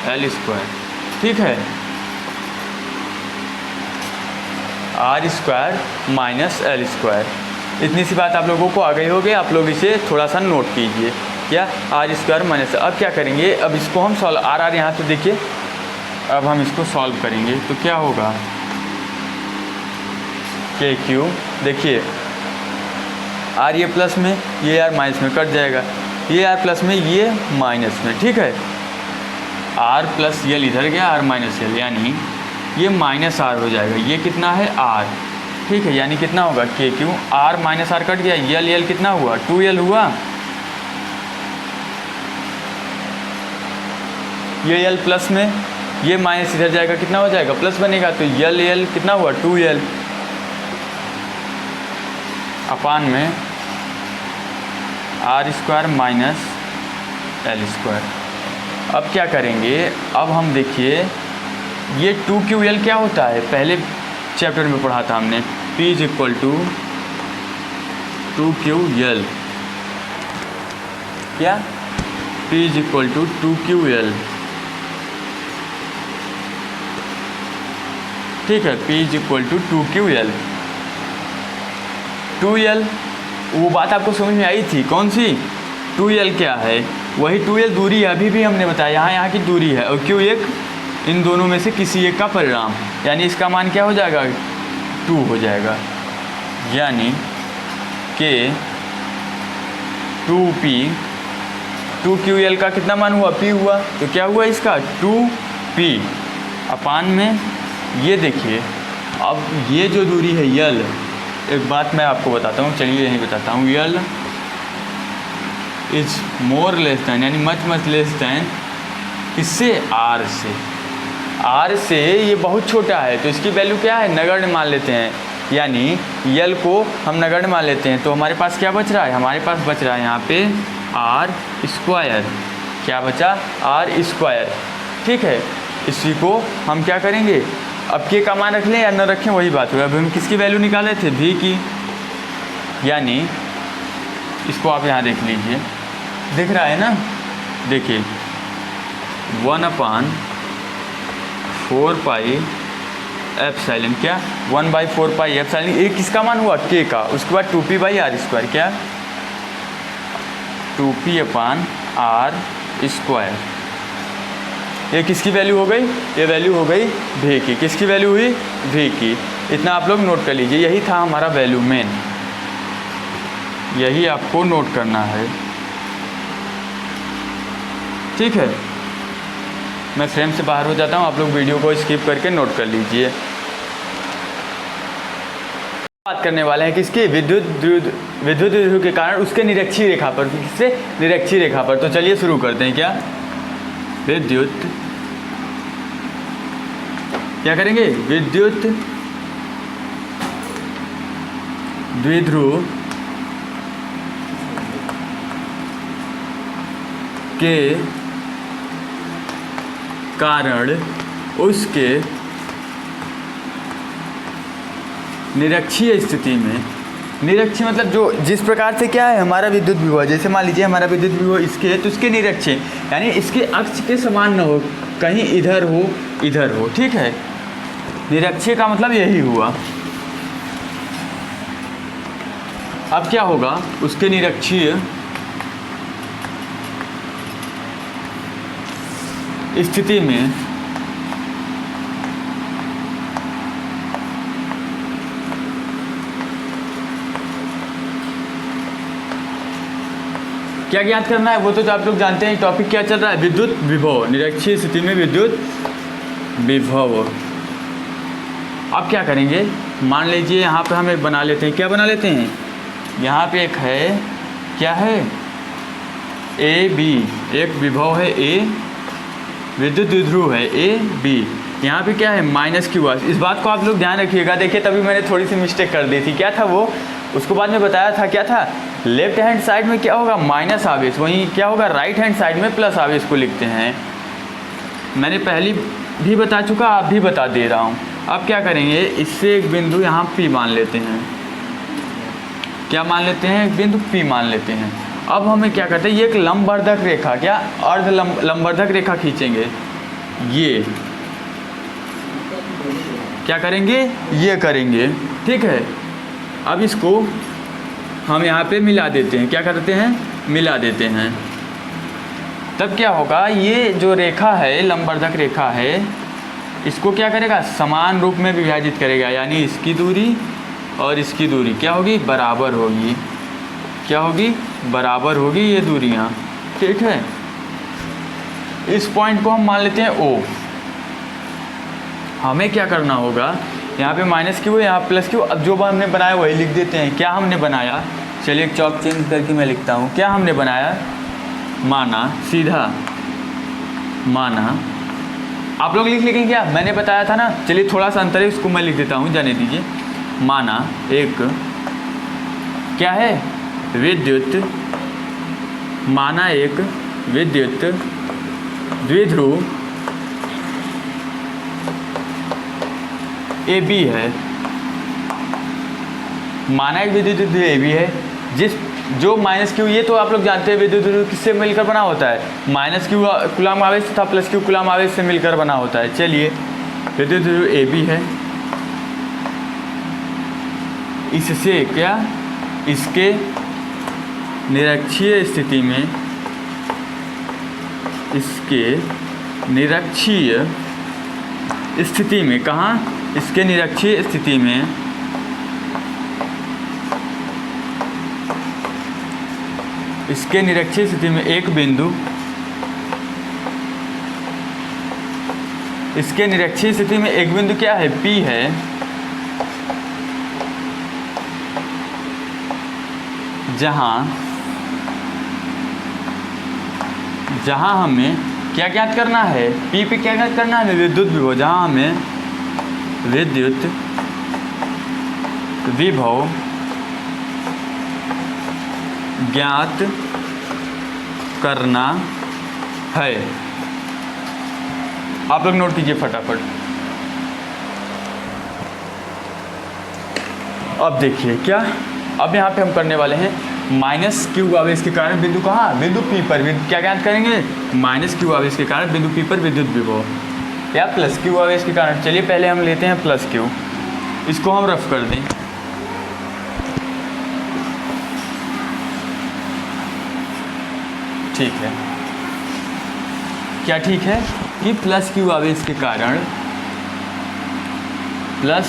L square. ठीक है, R square minus L square, इतनी सी बात आप लोगों को आ गई होगी, आप लोग इसे थोड़ा सा नोट कीजिए, क्या, आर स्क्वायर माइनस। अब क्या करेंगे, अब इसको हम सॉल्व, आर यहाँ से देखिए, अब हम इसको सॉल्व करेंगे तो क्या होगा, के क्यू, देखिए आर ये प्लस में, ये आर माइनस में कट जाएगा, ये आर प्लस में, ये माइनस में। ठीक है, आर प्लस यल इधर गया, आर माइनस यल, यानी ये माइनस आर हो जाएगा, ये कितना है, आर। ठीक है, यानी कितना होगा, K Q, R minus R cut गया, यल यल कितना हुआ, 2l हुआ, ये यल प्लस में, ये माइनस इधर जाएगा, कितना हो जाएगा, प्लस बनेगा, तो यल यल कितना हुआ, 2l अपान में R square minus L square. अब क्या करेंगे, अब हम देखिए, ये 2ql क्या होता है, पहले चैप्टर में पढ़ा था हमने, P is equal to 2ql, क्या, P is equal to 2QL। ठीक है, P is equal to 2QL। 2L वो बात आपको समझ में आई थी, कौन सी? 2L क्या है? वही 2L दूरी है, अभी भी हमने बताया, यहाँ की दूरी है, और Q एक इन दोनों में से किसी एक का परिणाम, यानी इसका मान क्या हो जाएगा? 2 हो जाएगा, यानी कि 2P 2QL का कितना मान हुआ? P हुआ, तो क्या हुआ इसका? 2P अपान में ये देखिए, अब ये जो दूरी है L, एक बात मैं आपको बताता हूँ, चलिए यही बताता हूँ। L is more less than, यानी मच लेस दैन किससे? R से। R से ये बहुत छोटा है, तो इसकी वैल्यू क्या है? नगण्य मान लेते हैं, यानी L को हम नगण्य मान लेते हैं। तो हमारे पास क्या बच रहा है? हमारे पास बच रहा है यहाँ पे R²। क्या बचा? R²। ठीक है, इसी को हम क्या करेंगे? अब के का मान रख लें या न रखें वही बात हुई। अब हम किसकी वैल्यू निकाले थे? V की, यानी इसको आप यहाँ देख लीजिए, दिख रहा है ना? देखिए 1/4 पाई एप्सिलॉन, क्या 1/4 पाई एप्सिलॉन, एक किसका मान हुआ? के का। उसके बाद 2P/R², क्या 2P/R²। ये किसकी वैल्यू हो गई? ये वैल्यू हो गई V की। किसकी वैल्यू हुई? V की। इतना आप लोग नोट कर लीजिए, यही था हमारा वैल्यू मेन, यही आपको नोट करना है। ठीक है, मैं फ्रेम से बाहर हो जाता हूँ, आप लोग वीडियो को स्किप करके नोट कर लीजिए। बात करने वाले हैं किसकी? विद्युत द्विध्रुव के कारण उसके निरक्षीय रेखा पर। किससे? निरक्षीय रेखा पर। तो चलिए शुरू करते हैं। क्या विद्युत, क्या करेंगे? विद्युत द्विध्रुव के कारण उसके निरक्षीय स्थिति में, निरक्षीय मतलब जो जिस प्रकार से क्या है हमारा विद्युत विभव, जैसे मान लीजिए हमारा विद्युत विभव इसके है, तो इसके निरक्षीय यानी इसके अक्ष के समान न हो, कहीं इधर हो इधर हो। ठीक है, निरक्षीय का मतलब यही हुआ। अब क्या होगा? उसके निरक्षीय स्थिति में क्या ज्ञात करना है? वो तो आप लोग जानते हैं। टॉपिक क्या चल रहा है? विद्युत विभव। निरक्षीय स्थिति में विद्युत विभव। अब क्या करेंगे? मान लीजिए यहाँ पे हम एक बना लेते हैं। क्या बना लेते हैं? यहाँ पे एक है, क्या है? ए बी, एक विभव है ए, विद्युत द्विध्रुव है ए बी। यहाँ पे क्या है? -Q। इस बात को आप लोग ध्यान रखिएगा। देखिए तभी मैंने थोड़ी सी मिस्टेक कर दी थी। क्या था वो? उसको बाद में बताया था। क्या था? लेफ्ट हैंड साइड में क्या होगा? माइनस आवेश, वहीं क्या होगा? राइट हैंड साइड में प्लस आवेश को लिखते हैं। मैंने पहली भी बता चुका, आप भी बता दे रहा हूँ। अब क्या करेंगे? इससे एक बिंदु यहाँ P मान लेते हैं। क्या मान लेते हैं? एक बिंदु P मान लेते हैं। अब हमें क्या करते हैं? ये एक लंबवर्धक रेखा, क्या अर्ध लंबवर्धक रेखा खींचेंगे। ये क्या करेंगे? ये करेंगे। ठीक है, अब इसको हम यहाँ पे मिला देते हैं। क्या करते हैं? मिला देते हैं। तब क्या होगा? ये जो रेखा है, लंबवर्धक रेखा है, इसको क्या करेगा? समान रूप में विभाजित करेगा, यानी इसकी दूरी और इसकी दूरी क्या होगी? बराबर होगी। क्या होगी? बराबर होगी ये दूरियाँ। ठीक है, इस पॉइंट को हम मान लेते हैं O। हमें क्या करना होगा? यहाँ पे -Q है, यहाँ +Q। अब जो हमने बनाया वही लिख देते हैं। क्या हमने बनाया? चलिए एक चौक चेंज करके मैं लिखता हूँ। क्या हमने बनाया? माना, सीधा माना। आप लोग लिख लेंगे क्या? मैंने बताया था ना। चलिए थोड़ा सा अंतर है, उसको मैं लिख देता हूँ, जाने दीजिए। माना एक क्या है? विद्युत, माना एक विद्युत द्विध्रुव AB है। माना एक विद्युत द्विध्रुव AB है, जिस जो माइनस क्यू, ये तो आप लोग जानते हैं विद्युत ध्रुव किससे मिलकर बना होता है, माइनस क्यू कूलाम आवेश तथा प्लस क्यू कूलाम आवेश से मिलकर बना होता है। चलिए विद्युत ध्रुव ए बी है, इससे क्या, इसके निरक्षीय स्थिति में, इसके निरक्षीय स्थिति में, कहाँ, इसके निरक्षीय स्थिति में इसके निरक्षीय स्थिति में एक बिंदु, इसके निरक्षीय स्थिति में एक बिंदु क्या है, P है, जहाँ हमें क्या ज्ञात करना है, P पे क्या ज्ञात करना है, विद्युत विभव, जहाँ हमें विद्युत विभव ज्ञात करना है। आप लोग नोट कीजिए फटाफट। अब देखिए क्या, अब यहाँ पे हम करने वाले हैं माइनस क्यू आवेश के कारण बिंदु, कहाँ, बिंदु P पर क्या ज्ञात करेंगे, माइनस क्यू आवेश के कारण बिंदु P पर विद्युत विभव, या प्लस क्यू आवेश के कारण। चलिए पहले हम लेते हैं प्लस क्यू, इसको हम रफ कर दें। ठीक है, क्या ठीक है कि प्लस क्यू आवेश के कारण, प्लस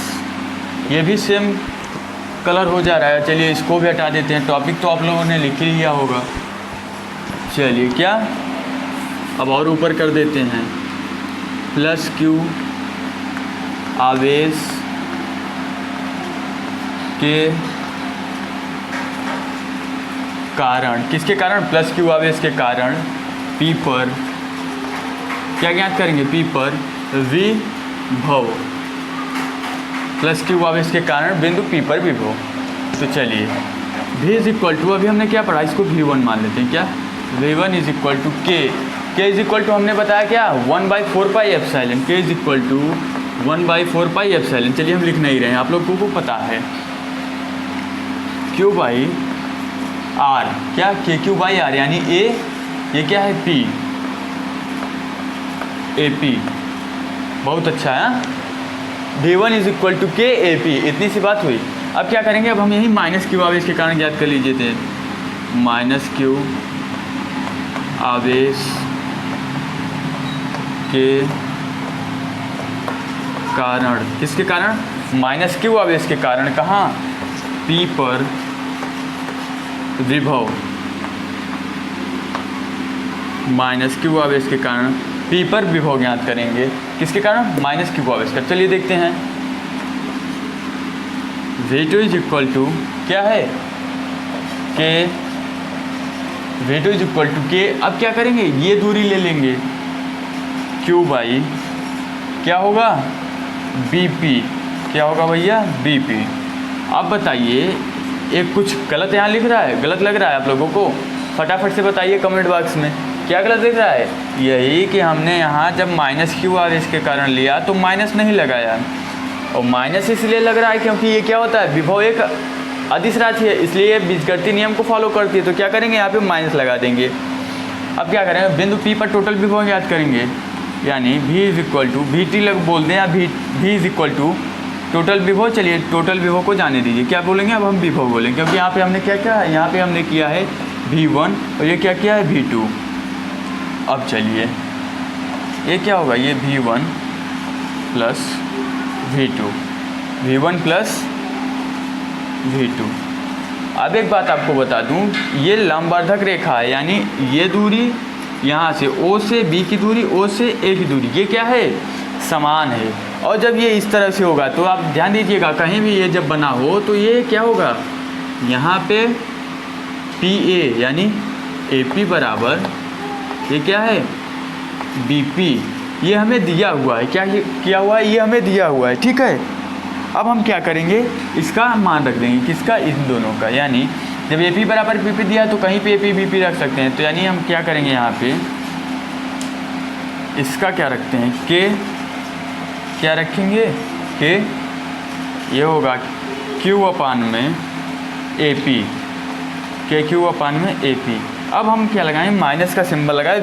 ये भी सेम कलर हो जा रहा है। चलिए इसको भी हटा देते हैं, टॉपिक तो आप लोगों ने लिख ही लिया होगा। चलिए क्या, अब और ऊपर कर देते हैं, प्लस क्यू आवेश के कारण, किसके कारण, प्लस क्यू आवेश के कारण P पर क्या ज्ञात करेंगे, P पर विभव, प्लस क्यू आवेश के कारण बिंदु P पर विभव। तो चलिए V इज इक्वल टू, अभी हमने क्या पढ़ा, इसको V1 मान लेते हैं, क्या, V1 is equal to K is equal to हमने बताया क्या, 1/4 pi epsilon, K is equal to 1/4 pi epsilon. चलिए हम लिख नहीं रहे हैं, आप लोगों को पता है, Q बाई R, क्या, KQ बाई R, यानी A, ये क्या है P, AP, बहुत अच्छा है। V1 is equal to K AP, इतनी सी बात हुई। अब क्या करेंगे, अब हम यही माइनस क्यू आवेश के कारण ज्ञात कर लीजिए थे, माइनस क्यू आवेश के कारण, किसके कारण, माइनस क्यू आवेश के कारण, कहाँ, P पर विभव, माइनस क्यू आवेश के कारण P पर विभव ज्ञात करेंगे, किसके कारण, माइनस क्यू आवेश का। चलिए देखते हैं, V2 इज इक्वल टू क्या है, K, V2 is equal to K। अब क्या करेंगे, ये दूरी ले लेंगे, Q बाई क्या होगा, BP, क्या होगा भैया, BP। अब बताइए, एक कुछ गलत यहाँ लिख रहा है, गलत लग रहा है आप लोगों को, फटाफट से बताइए कमेंट बॉक्स में, क्या गलत दिख रहा है। यही कि हमने यहाँ जब माइनस क्यू आवेश के कारण लिया तो माइनस नहीं लगाया, और माइनस इसलिए लग रहा है क्योंकि ये क्या होता है, विभव एक अदिश राशि है, इसलिए ये बीजगणितीय नियम को फॉलो करती है। तो क्या करेंगे, यहाँ पे माइनस लगा देंगे। अब क्या करेंगे, बिंदु P पर टोटल विभव याद करेंगे, यानी V is equal to VT लग बोल दें, या V is equal to total विभव। चलिए टोटल विभव को जाने दीजिए, क्या बोलेंगे, अब हम विभव बोलेंगे, क्योंकि यहाँ पे हमने क्या किया है, यहाँ पे हमने किया है V1 और ये क्या किया है, V2। अब चलिए ये क्या होगा, ये V1 plus V2, V1 plus V2। अब एक बात आपको बता दूं, ये लंबवर्धक रेखा है, यानी ये दूरी यहाँ से O से B की दूरी, O से A की दूरी, ये क्या है, समान है। और जब ये इस तरह से होगा तो आप ध्यान दीजिएगा, कहीं भी ये जब बना हो तो ये क्या होगा, यहाँ पे PA यानी AP बराबर ये क्या है, BP, ये हमें दिया हुआ है, क्या किया हुआ है, ये हमें दिया हुआ है, ठीक है। अब हम क्या करेंगे, इसका मान रख देंगे, किसका, इन दोनों का, यानी जब AP बराबर BP दिया तो कहीं पे AP BP रख सकते हैं। तो यानी हम क्या करेंगे, यहाँ पे इसका क्या रखते हैं, K, क्या रखेंगे, K, ये होगा Q अपान में AP, KQ/AP। अब हम क्या लगाएं, माइनस का सिंबल लगाए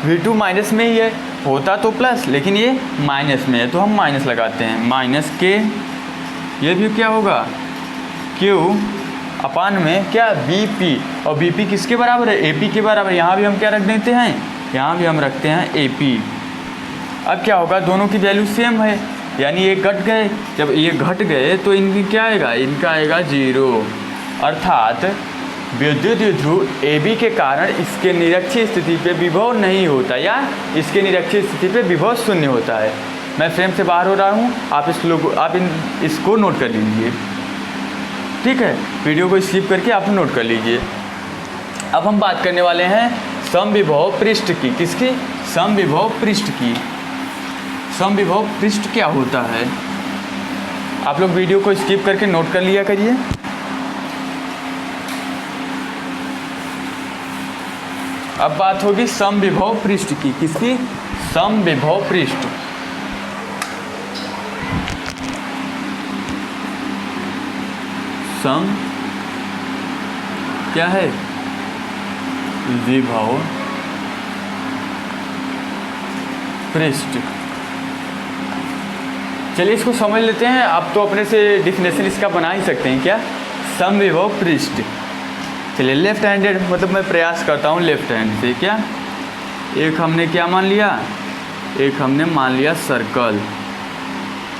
V2 माइनस में ही है, होता तो प्लस लेकिन ये माइनस में है तो हम माइनस लगाते हैं। माइनस K, ये भी क्या होगा Q/में क्या BP, और BP किसके बराबर है, AP के बराबर। यहाँ भी हम क्या रख देते हैं, यहाँ भी हम रखते हैं AP। अब क्या होगा, दोनों की वैल्यू सेम है यानी ये घट गए, जब ये घट गए तो इनकी क्या आएगा, इनका आएगा 0, अर्थात विद्युत ध्रुव AB के कारण इसके निरक्षीय स्थिति पे विभव नहीं होता या इसके निरक्षीय स्थिति पे विभव शून्य होता है। मैं फ्रेम से बाहर हो रहा हूँ, आप इसको नोट कर लीजिए, ठीक है। वीडियो को स्किप करके आप नोट कर लीजिए। अब हम बात करने वाले हैं समविभव पृष्ठ की। किसकी, समविभव पृष्ठ की। समविभव पृष्ठ क्या होता है, आप लोग वीडियो को स्किप करके नोट कर लिया करिए। अब बात होगी समविभव पृष्ठ की। किसकी, समविभव पृष्ठ। सम क्या है, विभव पृष्ठ। चलिए इसको समझ लेते हैं। आप तो अपने से डिफिनेशन इसका बना ही सकते हैं। क्या, समविभव पृष्ठ। चलिए लेफ्ट हैंडेड, मतलब मैं प्रयास करता हूँ लेफ्ट हैंड से। क्या, एक हमने क्या मान लिया, एक हमने मान लिया सर्कल,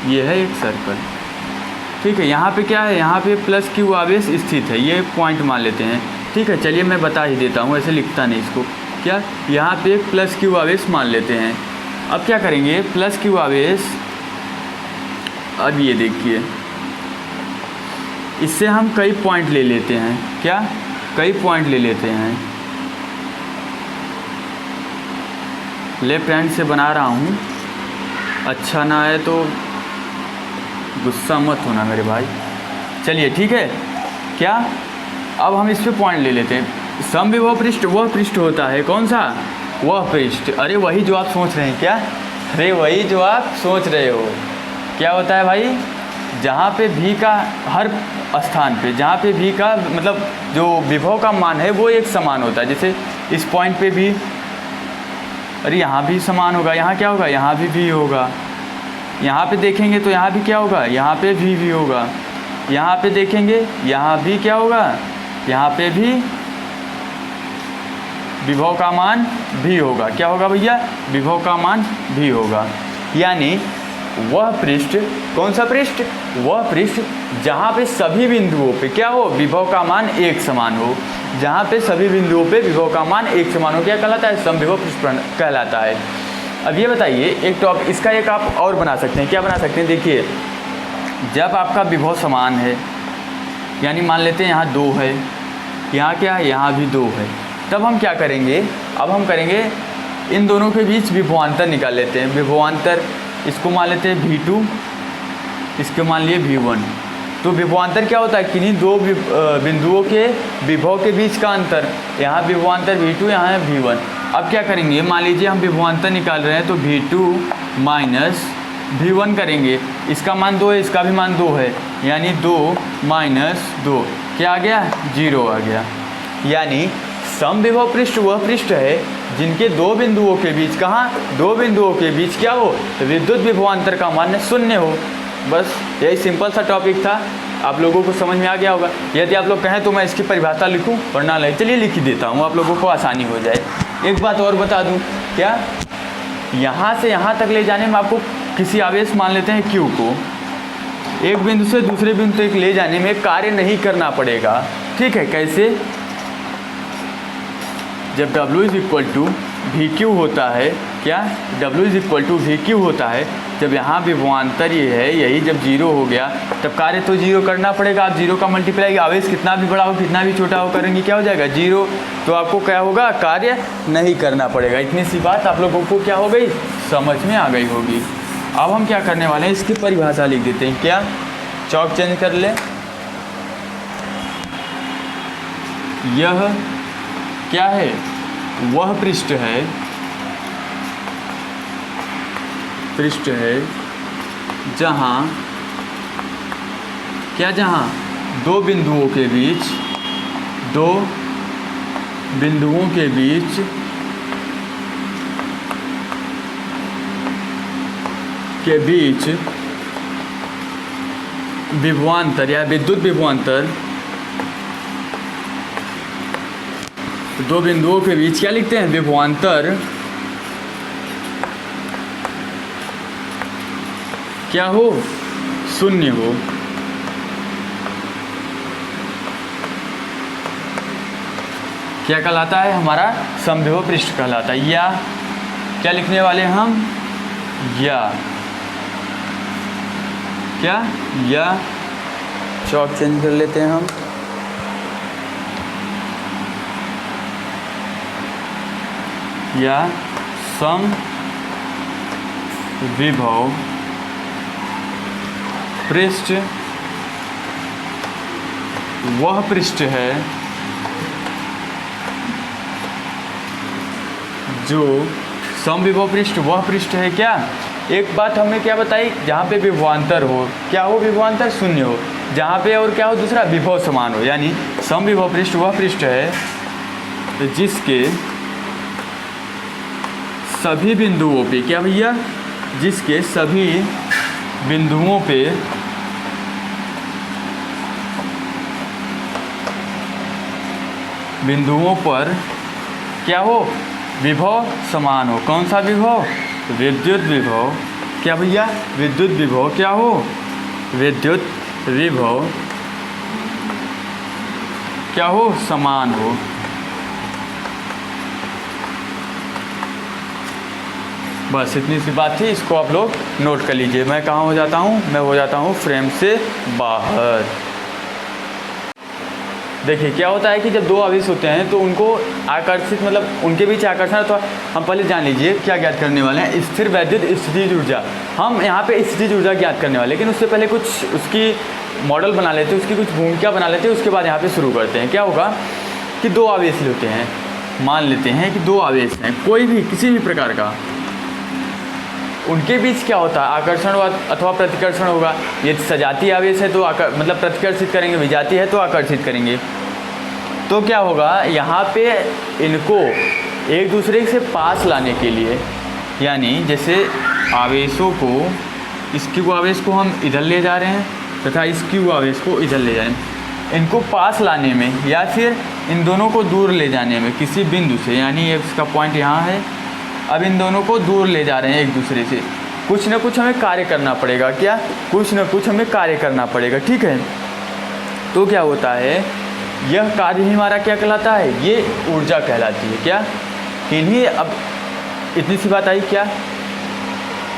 ये है एक सर्कल, ठीक है। यहाँ पे क्या है, यहाँ पे प्लस Q आवेश स्थित है, ये पॉइंट मान लेते हैं, ठीक है। चलिए मैं बता ही देता हूँ, ऐसे लिखता नहीं इसको। क्या, यहाँ पे एक प्लस Q आवेश मान लेते हैं। अब क्या करेंगे, प्लस Q आवेश, अब ये देखिए इससे हम कई पॉइंट ले लेते हैं। क्या, कई पॉइंट ले लेते हैं। लेफ्ट हैंड से बना रहा हूँ, अच्छा ना आए तो गुस्सा मत होना मेरे भाई। चलिए ठीक है। क्या, अब हम इस पे पॉइंट ले लेते हैं। समविभव पृष्ठ वह पृष्ठ होता है, कौन सा, वह पृष्ठ, अरे वही जो आप सोच रहे हैं। क्या, अरे वही जो आप सोच रहे हो। क्या होता है भाई, जहाँ पे भी का हर स्थान पे, जहाँ पे भी का मतलब जो विभव का मान है वो एक समान होता है। जैसे इस पॉइंट पे भी, अरे यहाँ भी समान होगा, यहाँ क्या होगा, यहाँ भी होगा। यहाँ पे देखेंगे तो यहाँ भी क्या होगा, यहाँ पे भी होगा। यहाँ पे देखेंगे यहाँ भी क्या होगा, यहाँ पे भी विभव का मान भी होगा। क्या होगा भैया, विभव का मान भी होगा। यानी वह पृष्ठ, कौन सा पृष्ठ, वह पृष्ठ जहाँ पे सभी बिंदुओं पे क्या हो, विभव का मान एक समान हो। जहाँ पे सभी बिंदुओं पे विभव का मान एक समान हो, क्या कहलाता है, समविभव पृष्ठ कहलाता है। अब ये बताइए एक टॉपिक, इसका एक आप और बना सकते हैं। क्या बना सकते हैं, देखिए जब आपका विभव समान है, यानी मान लेते हैं यहाँ 2 है, यहाँ क्या है, यहाँ भी 2 है, तब हम क्या करेंगे, अब हम करेंगे इन दोनों के बीच विभवांतर निकाल लेते हैं। विभवांतर, इसको मान लेते हैं V2, इसको मान लिए V1। तो विभवांतर क्या होता है, किन्हीं दो बिंदुओं के विभव के बीच का अंतर। यहाँ विभवांतर V2, यहाँ है V1। अब क्या करेंगे, मान लीजिए हम विभवांतर निकाल रहे हैं तो V2 माइनस V1 करेंगे। इसका मान 2 है, इसका भी मान 2 है, यानी 2 माइनस 2 क्या आ गया, 0 आ गया। यानी समविभव पृष्ठ वह पृष्ठ है जिनके दो बिंदुओं के बीच, कहाँ, दो बिंदुओं के बीच क्या हो, विद्युत विभवांतर का मान 0 हो। बस यही सिंपल सा टॉपिक था, आप लोगों को समझ में आ गया होगा। यदि आप लोग कहें तो मैं इसकी परिभाषा लिखूं, वरना नहीं, चलिए लिख ही देता हूं, आप लोगों को आसानी हो जाए। एक बात और बता दूं, क्या, यहाँ से यहाँ तक ले जाने में आपको किसी आवेश मान लेते हैं Q को, एक बिंदु से दूसरे बिंदु तक ले जाने में कार्य नहीं करना पड़ेगा, ठीक है। कैसे, जब W = VQ होता है, क्या, W = VQ होता है, जब यहाँ विभवांतर ये है, यही जब 0 हो गया तब कार्य तो 0 करना पड़ेगा। आप 0 का मल्टीप्लाई, आवेश कितना भी बड़ा हो कितना भी छोटा हो करेंगे, क्या हो जाएगा, 0। तो आपको क्या होगा, कार्य नहीं करना पड़ेगा। इतनी सी बात आप लोगों को क्या हो गई, समझ में आ गई होगी। अब हम क्या करने वाले हैं, इसकी परिभाषा लिख देते हैं। क्या, चौक चेंज कर ले, यह क्या है, वह पृष्ठ है, पृष्ठ है जहाँ क्या, जहाँ दो बिंदुओं के बीच, दो बिंदुओं के बीच विभवांतर या विद्युत विभवांतर, दो बिंदुओं के बीच क्या लिखते हैं, विभवांतर क्या हो, शून्य हो। क्या कहलाता है, हमारा समविभव पृष्ठ कहलाता है। या क्या लिखने वाले हम, या क्या, या चौक चेंज कर लेते हैं हम, या समविभव पृष्ठ वह पृष्ठ है जो समविभव पृष्ठ वह पृष्ठ है। क्या, एक बात हमने क्या बताई, जहाँ पे विभवांतर हो, क्या हो, विभवांतर शून्य हो, जहाँ पे और क्या हो, दूसरा विभव समान हो। यानी समविभव पृष्ठ वह पृष्ठ है जिसके सभी बिंदुओं पे, क्या भैया, जिसके सभी बिंदुओं पे पर क्या हो, विभव समान हो। कौन सा विभव, विद्युत विभव। क्या भैया, विद्युत विभव क्या हो, विद्युत विभव क्या हो, समान हो। बस इतनी सी बात थी, इसको आप लोग नोट कर लीजिए। मैं कहाँ हो जाता हूँ, मैं हो जाता हूँ फ्रेम से बाहर। देखिए क्या होता है कि जब दो आवेश होते हैं तो उनको आकर्षित, मतलब उनके बीच आकर्षण, तो हम पहले जान लीजिए क्या ज्ञात करने वाले हैं, स्थिर वैद्युत स्थितिज ऊर्जा। हम यहाँ पे स्थितिज ऊर्जा ज्ञात करने वाले, लेकिन उससे पहले कुछ उसकी मॉडल बना लेते हैं, उसकी कुछ भूमिका बना लेते हैं, उसके बाद यहाँ पे शुरू करते हैं। क्या होगा कि दो आवेश होते हैं, मान लेते हैं कि दो आवेश हैं, कोई भी किसी भी प्रकार का, उनके बीच क्या होता है, आकर्षण अथवा प्रतिकर्षण होगा। ये सजातीय आवेश है तो मतलब प्रतिकर्षित करेंगे, विजातीय है तो आकर्षित करेंगे। तो क्या होगा, यहाँ पे इनको एक दूसरे से पास लाने के लिए, यानी जैसे आवेशों को, इस क्यू आवेश को हम इधर ले जा रहे हैं तथा इस क्यू आवेश को इधर ले जा रहे हैं, इनको पास लाने में या फिर इन दोनों को दूर ले जाने में किसी बिंदु से, यानी इसका पॉइंट यहाँ है, अब इन दोनों को दूर ले जा रहे हैं एक दूसरे से, कुछ ना कुछ हमें कार्य करना पड़ेगा। क्या, कुछ ना कुछ हमें कार्य करना पड़ेगा, ठीक है। तो क्या होता है, यह कार्य ही हमारा क्या कहलाता है, ये ऊर्जा कहलाती है। क्या, इन्हीं, अब इतनी सी बात आई। क्या,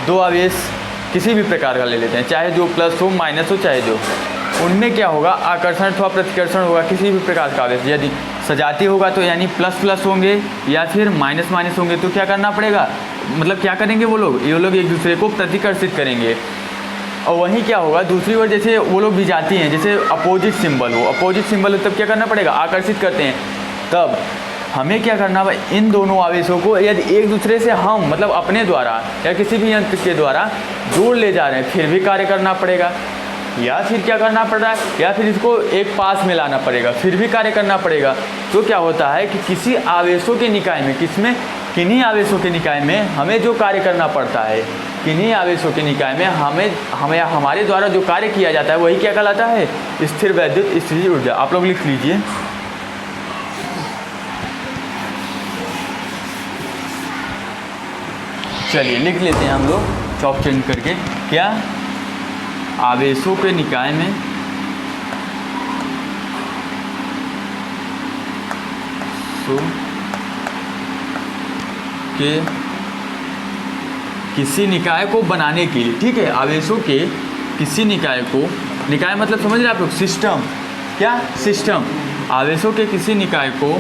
दो आवेश किसी भी प्रकार का ले लेते हैं, चाहे जो प्लस हो माइनस हो, चाहे जो, उनमें क्या होगा, आकर्षण अथवा प्रतिकर्षण होगा किसी भी प्रकार का आवेश। यदि सजातीय होगा तो यानी प्लस प्लस होंगे या फिर माइनस माइनस होंगे, तो क्या करना पड़ेगा, मतलब क्या करेंगे वो लोग, ये लोग एक दूसरे को प्रतिकर्षित करेंगे। और वहीं क्या होगा, दूसरी ओर जैसे वो लोग भी जाती हैं, जैसे अपोजिट सिंबल हो, अपोजिट सिंबल हो तब क्या करना पड़ेगा, आकर्षित करते हैं। तब हमें क्या करना है, इन दोनों आवेशों को यदि एक दूसरे से हम मतलब अपने द्वारा या किसी भी यंत्र के द्वारा दूर ले जा रहे हैं, फिर भी कार्य करना पड़ेगा। या फिर क्या करना पड़ रहा है, या फिर इसको एक पास में लाना पड़ेगा, फिर भी कार्य करना पड़ेगा। तो क्या होता है कि किसी आवेशों के निकाय में, किसमें, किन्हीं आवेशों के निकाय में हमें जो कार्य करना पड़ता है, किन्हीं आवेशों के निकाय में हमें हमारे द्वारा जो कार्य किया जाता है, वही क्या कहलाता है, स्थिर वैद्युत स्थितिज ऊर्जा। आप लोग लिख लीजिए। चलिए लिख लेते हैं हम लोग चॉक चेंज करके। क्या, आवेशों के निकाय में के किसी निकाय को बनाने के लिए, ठीक है, आवेशों के किसी निकाय को, निकाय मतलब समझ रहे आप लोग, सिस्टम। क्या, सिस्टम, आवेशों के किसी निकाय को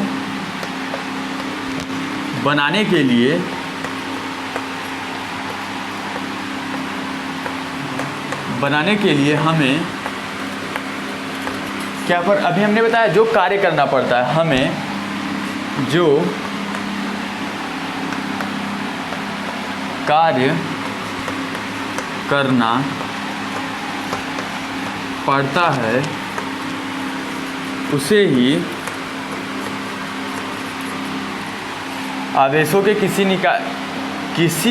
बनाने के लिए हमें क्या, पर अभी हमने बताया जो कार्य करना पड़ता है, हमें जो कार्य करना पड़ता है उसे ही आवेशों के किसी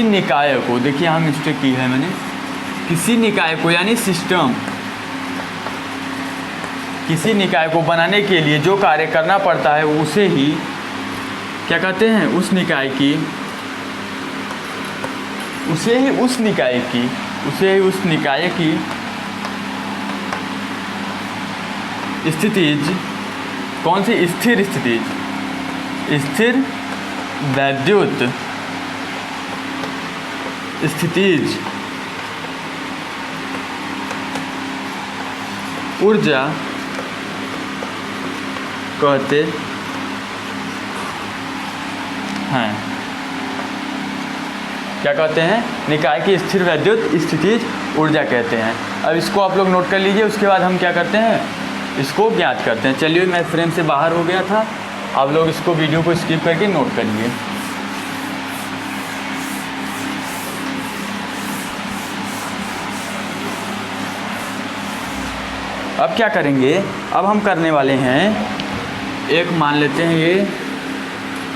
निकाय को, देखिए यहाँ मिस्टेक की है मैंने, किसी निकाय को यानी सिस्टम, किसी निकाय को बनाने के लिए जो कार्य करना पड़ता है उसे ही क्या कहते हैं, उस निकाय की स्थितिज, कौन सी, स्थिर स्थितिज, स्थिर वैद्युत स्थितिज ऊर्जा कहते हैं। क्या कहते हैं, निकाय की स्थिर वैद्युत स्थितिज ऊर्जा कहते हैं। अब इसको आप लोग नोट कर लीजिए, उसके बाद हम क्या करते हैं, इसको ज्ञात करते हैं। चलिए मैं फ्रेम से बाहर हो गया था, आप लोग इसको वीडियो को स्किप करके नोट करिए। अब क्या करेंगे, अब हम करने वाले हैं, एक मान लेते हैं ये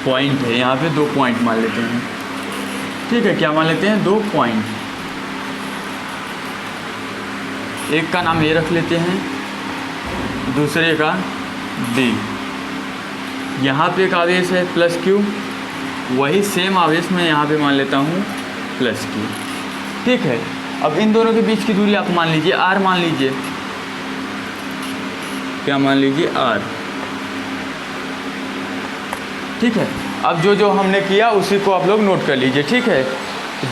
पॉइंट है, यहाँ पे 2 पॉइंट मान लेते हैं, ठीक है। क्या मान लेते हैं, 2 पॉइंट। एक का नाम ए रख लेते हैं, दूसरे का डी। यहाँ पे एक आवेश है प्लस क्यू, वही सेम आवेश मैं यहाँ पे मान लेता हूँ प्लस क्यू, ठीक है। अब इन दोनों के बीच की दूरी आप मान लीजिए आर, मान लीजिए, क्या मान लीजिए, आर, ठीक है। अब जो हमने किया उसी को आप लोग नोट कर लीजिए, ठीक है।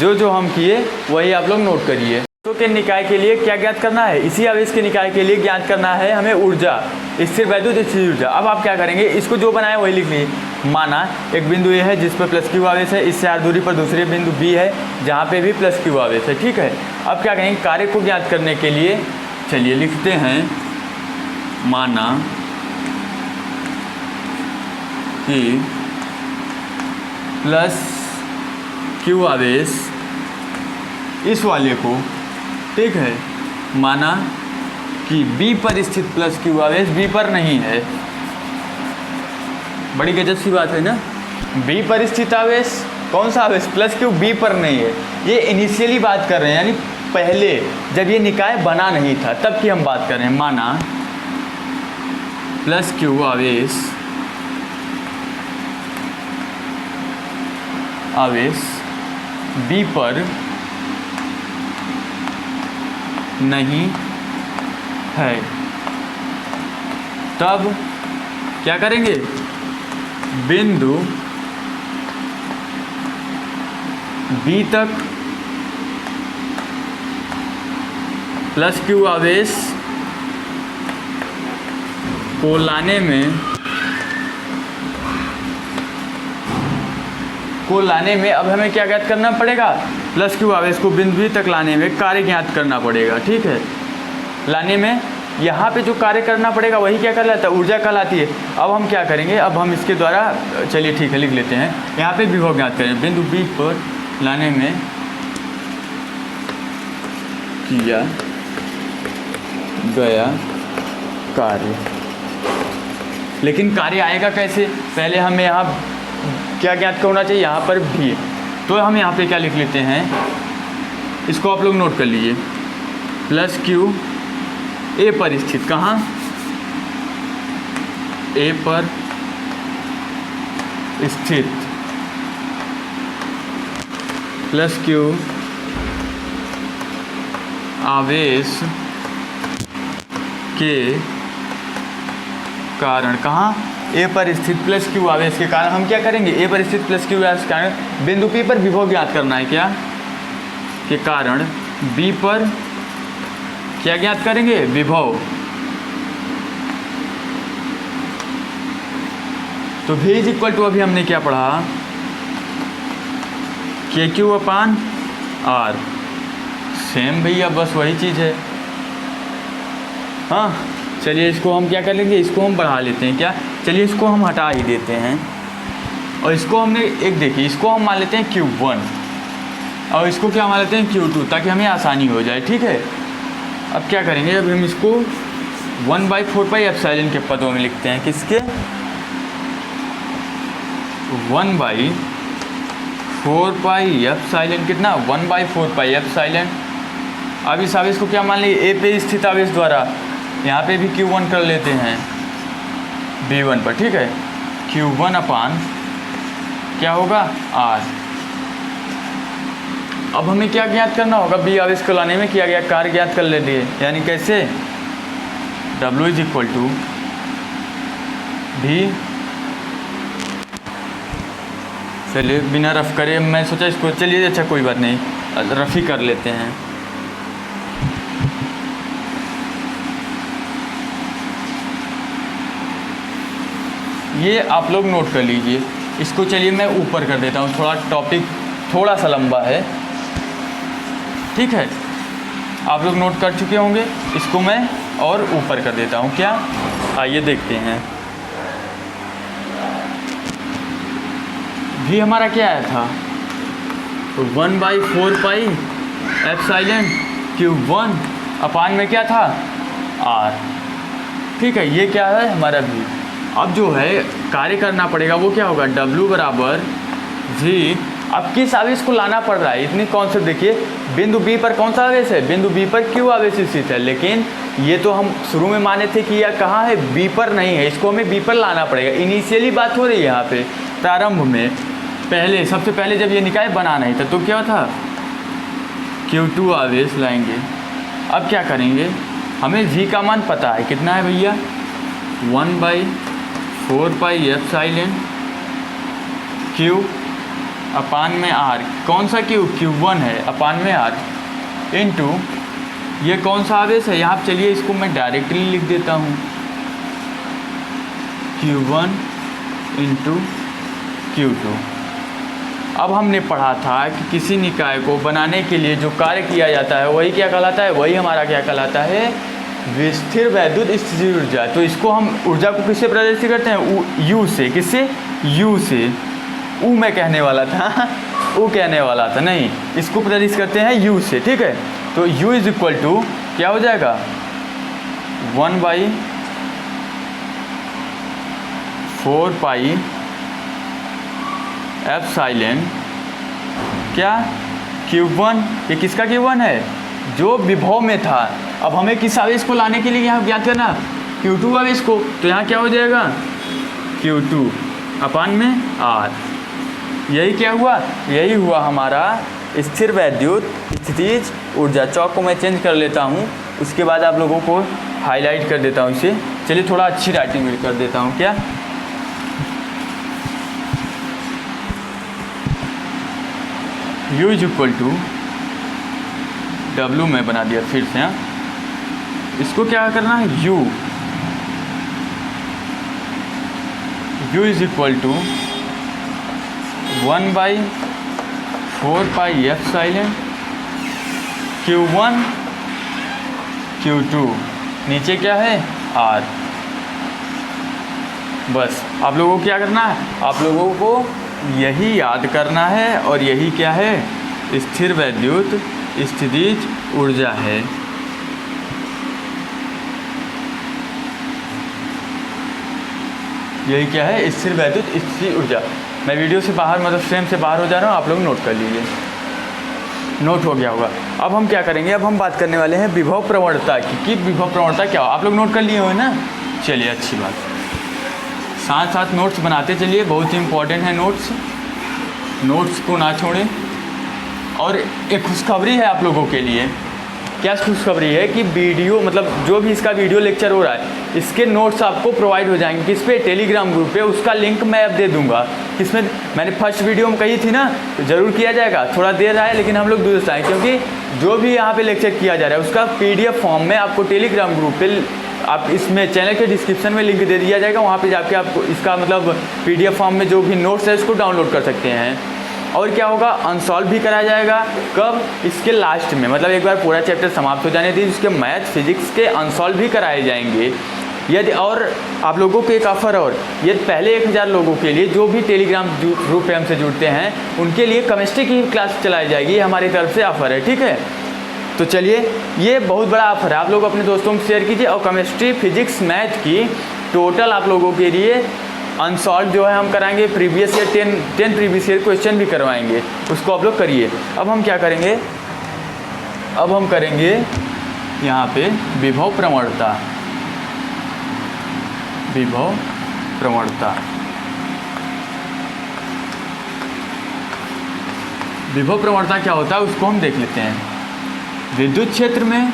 जो हम किए वही आप लोग नोट करिए। तो के निकाय के लिए क्या ज्ञात करना है, इसी आवेश के निकाय के लिए ज्ञात करना है हमें ऊर्जा, स्थिर वैद्युत स्थिर ऊर्जा। अब आप क्या करेंगे, इसको जो बनाया वही लिख लीजिए। माना एक बिंदु ए है जिस पर प्लस क्यू आवेश है, इससे आर दूरी पर दूसरे बिंदु बी है जहाँ पे भी प्लस क्यू आवेश है, ठीक है। अब क्या करेंगे, कार्य को ज्ञात करने के लिए चलिए लिखते हैं, माना कि प्लस क्यू आवेश इस वाले को, ठीक है, माना कि बी पर स्थित प्लस क्यू आवेश बी पर नहीं है। बड़ी गजब सी बात है ना, बी पर स्थित आवेश, कौन सा आवेश, प्लस क्यू बी पर नहीं है। ये इनिशियली बात कर रहे हैं, यानी पहले जब ये निकाय बना नहीं था तब की हम बात कर रहे हैं। माना प्लस क्यू आवेश बी पर नहीं है, तब क्या करेंगे, बिंदु बी तक प्लस क्यू आवेश को लाने में अब हमें क्या ज्ञात करना पड़ेगा, प्लस क्यू आवेश को बिंदु बी तक लाने में कार्य ज्ञात करना पड़ेगा, ठीक है। लाने में यहाँ पे जो कार्य करना पड़ेगा वही क्या कहलाता है, ऊर्जा कहलाती है। अब हम क्या करेंगे, अब हम इसके द्वारा, चलिए ठीक है लिख लेते हैं, यहाँ पे विभव ज्ञात करें, बिंदु बी पर लाने में किया गया कार्य। लेकिन कार्य आएगा कैसे, पहले हमें यहाँ क्या ज्ञात करना चाहिए, यहाँ पर भी, तो हम यहाँ पे क्या लिख लेते हैं, इसको आप लोग नोट कर लीजिए, प्लस क्यू ए पर स्थित, कहाँ, ए पर स्थित प्लस क्यू आवेश के कारण, कहाँ, ए पर स्थित प्लस क्यू आवेश के कारण हम क्या करेंगे, ए पर स्थित प्लस क्यू आवेश के कारण बिंदु पी पर विभव ज्ञात करना है, क्या, के कारण बी पर क्या ज्ञात करेंगे, विभव। तो V इज इक्वल टू, अभी हमने क्या पढ़ा, के क्यू अपान आर, सेम भैया, बस वही चीज़ है। हाँ चलिए इसको हम क्या कर लेंगे, इसको हम बढ़ा लेते हैं, क्या, चलिए इसको हम हटा ही देते हैं, और इसको हमने एक देखिए, इसको हम मान लेते हैं Q1 और इसको क्या मान लेते हैं Q2, ताकि हमें आसानी हो जाए, ठीक है। अब क्या करेंगे, अब हम इसको 1/4πε के पदों में लिखते हैं, किसके, 1/4πε 4 पाई एप्सिलॉन कितना 1/4 पाई एप्सिलॉन। अब इस आवेश को क्या मान लीजिए, ए पे स्थित आवेश द्वारा यहाँ पे भी Q1 कर लेते हैं B1 पर, ठीक है। Q1 अपान क्या होगा R। अब हमें क्या ज्ञात करना होगा, बी आवेश को लाने में किया गया कार्य ज्ञात कर लेते हैं, यानी कैसे W इज इक्वल टू भी, चलिए बिना रफ करे, मैं सोचा इसको, चलिए अच्छा कोई बात नहीं, रफ ही कर लेते हैं। ये आप लोग नोट कर लीजिए इसको। चलिए मैं ऊपर कर देता हूँ, थोड़ा टॉपिक थोड़ा सा लंबा है, ठीक है। आप लोग नोट कर चुके होंगे, इसको मैं और ऊपर कर देता हूँ। क्या, आइए देखते हैं। भी हमारा क्या आया था, 1/4 पाई एप्सिलॉन Q1 अपान में क्या था R, ठीक है। ये क्या है हमारा भी। अब जो है कार्य करना पड़ेगा वो क्या होगा, W बराबर V। अब किस आवेश को लाना पड़ रहा है, इतनी कॉन्सेप्ट देखिए। बिंदु B पर कौन सा आवेश है, बिंदु B पर Q आवेश स्थित है, लेकिन ये तो हम शुरू में माने थे कि यह कहाँ है, B पर नहीं है, इसको हमें B पर लाना पड़ेगा। इनिशियली बात हो रही है यहाँ पे, प्रारंभ में पहले, सबसे पहले जब ये निकाय बना नहीं था तो क्या था, Q2 आवेश लाएंगे। अब क्या करेंगे, हमें V का मान पता है, कितना है भैया 1/4 पाई एप्सिलॉन Q अपान में R। कौन सा Q, Q1 है, अपान में R इंटू ये कौन सा आवेश है यहाँ। चलिए इसको मैं डायरेक्टली लिख देता हूँ, Q1 इंटू Q2। अब हमने पढ़ा था कि किसी निकाय को बनाने के लिए जो कार्य किया जाता है वही क्या कहलाता है, वही हमारा क्या कहलाता है, विस्थिर वैद्युत स्थितिज ऊर्जा। तो इसको हम ऊर्जा को किससे प्रदर्शित करते हैं, U से। किससे, U से। U मैं कहने वाला था, U कहने वाला था, नहीं, इसको प्रदर्शित करते हैं U से, ठीक है। तो U इज इक्वल टू क्या हो जाएगा 1/4 पाई एप्सिलॉन क्या Q1, ये किसका Q1 है, जो विभव में था। अब हमें किस आवेश को लाने के लिए यहाँ ज्ञात करना, Q2 आवेश को। तो यहाँ क्या हो जाएगा Q2 अपान में R। यही क्या हुआ, यही हुआ हमारा स्थिर वैद्युत स्थितिज ऊर्जा। चौक को मैं चेंज कर लेता हूँ, उसके बाद आप लोगों को हाईलाइट कर देता हूँ इसे। चलिए थोड़ा अच्छी राइटिंग में कर देता हूँ। क्या, U is equal to W में बना दिया फिर से। इसको क्या करना है, U is equal to 1/4 pi epsilon Q1 Q2, नीचे क्या है R। बस आप लोगों को क्या करना है, आप लोगों को यही याद करना है, और यही क्या है, स्थिर वैद्युत स्थितिज ऊर्जा है। यही क्या है, स्थिर वैद्युत स्थितिज ऊर्जा। मैं वीडियो से बाहर, मतलब फ्रेम से बाहर हो जा रहा हूँ, आप लोग नोट कर लीजिए, नोट हो गया होगा। अब हम क्या करेंगे, अब हम बात करने वाले हैं विभव प्रवणता की कि विभव प्रवणता क्या हो। आप लोग नोट कर लिए हो ना, चलिए अच्छी बात। साथ साथ नोट्स बनाते चलिए, बहुत ही इंपॉर्टेंट है नोट्स, नोट्स को ना छोड़ें। और एक खुशखबरी है आप लोगों के लिए। क्या खुशखबरी है कि वीडियो, मतलब जो भी इसका वीडियो लेक्चर हो रहा है, इसके नोट्स आपको प्रोवाइड हो जाएंगे। किस पे, टेलीग्राम ग्रुप पे। उसका लिंक मैं अब दे दूंगा। किसमें, मैंने फर्स्ट वीडियो में कही थी ना, तो ज़रूर किया जाएगा। थोड़ा देर रहा है लेकिन हम लोग दुरुस्त आए, क्योंकि जो भी यहाँ पे लेक्चर किया जा रहा है उसका PDF फॉर्म में आपको टेलीग्राम ग्रुप पे, आप इसमें चैनल के डिस्क्रिप्शन में लिंक दे दिया जाएगा, वहाँ पे जाके आपको इसका मतलब PDF फॉर्म में जो भी नोट्स है उसको डाउनलोड कर सकते हैं। और क्या होगा, अनसॉल्व भी कराया जाएगा। कब, इसके लास्ट में, मतलब एक बार पूरा चैप्टर समाप्त हो जाने दीजिए, उसके मैथ फिजिक्स के अनसॉल्व भी कराए जाएंगे यदि। और आप लोगों को एक ऑफ़र, और यदि पहले 1000 लोगों के लिए जो भी टेलीग्राम ग्रुप पे हमसे जुड़ते हैं उनके लिए केमिस्ट्री की क्लास चलाई जाएगी। ये हमारी तरफ से ऑफ़र है, ठीक है। तो चलिए, ये बहुत बड़ा ऑफ़र है, आप लोग अपने दोस्तों में शेयर कीजिए। और केमिस्ट्री, फिजिक्स, मैथ की टोटल आप लोगों के लिए अनसॉल्व जो है हम कराएंगे, previous year 10 previous year question भी करवाएंगे, उसको आप लोग करिए। अब हम क्या करेंगे, अब हम करेंगे यहाँ पे विभव प्रवणता। विभव प्रवणता, विभव प्रवणता क्या होता है उसको हम देख लेते हैं। विद्युत क्षेत्र में,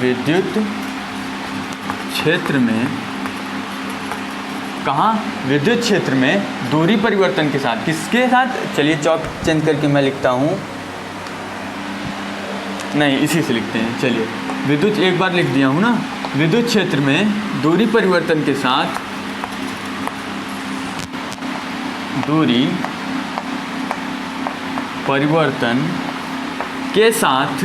विद्युत क्षेत्र में कहाँ, विद्युत क्षेत्र में दूरी परिवर्तन के साथ, किसके साथ, चलिए चौक चेंज करके मैं लिखता हूँ, नहीं इसी से लिखते हैं, चलिए विद्युत एक बार लिख दिया हूँ ना। विद्युत क्षेत्र में दूरी परिवर्तन के साथ, दूरी परिवर्तन के साथ,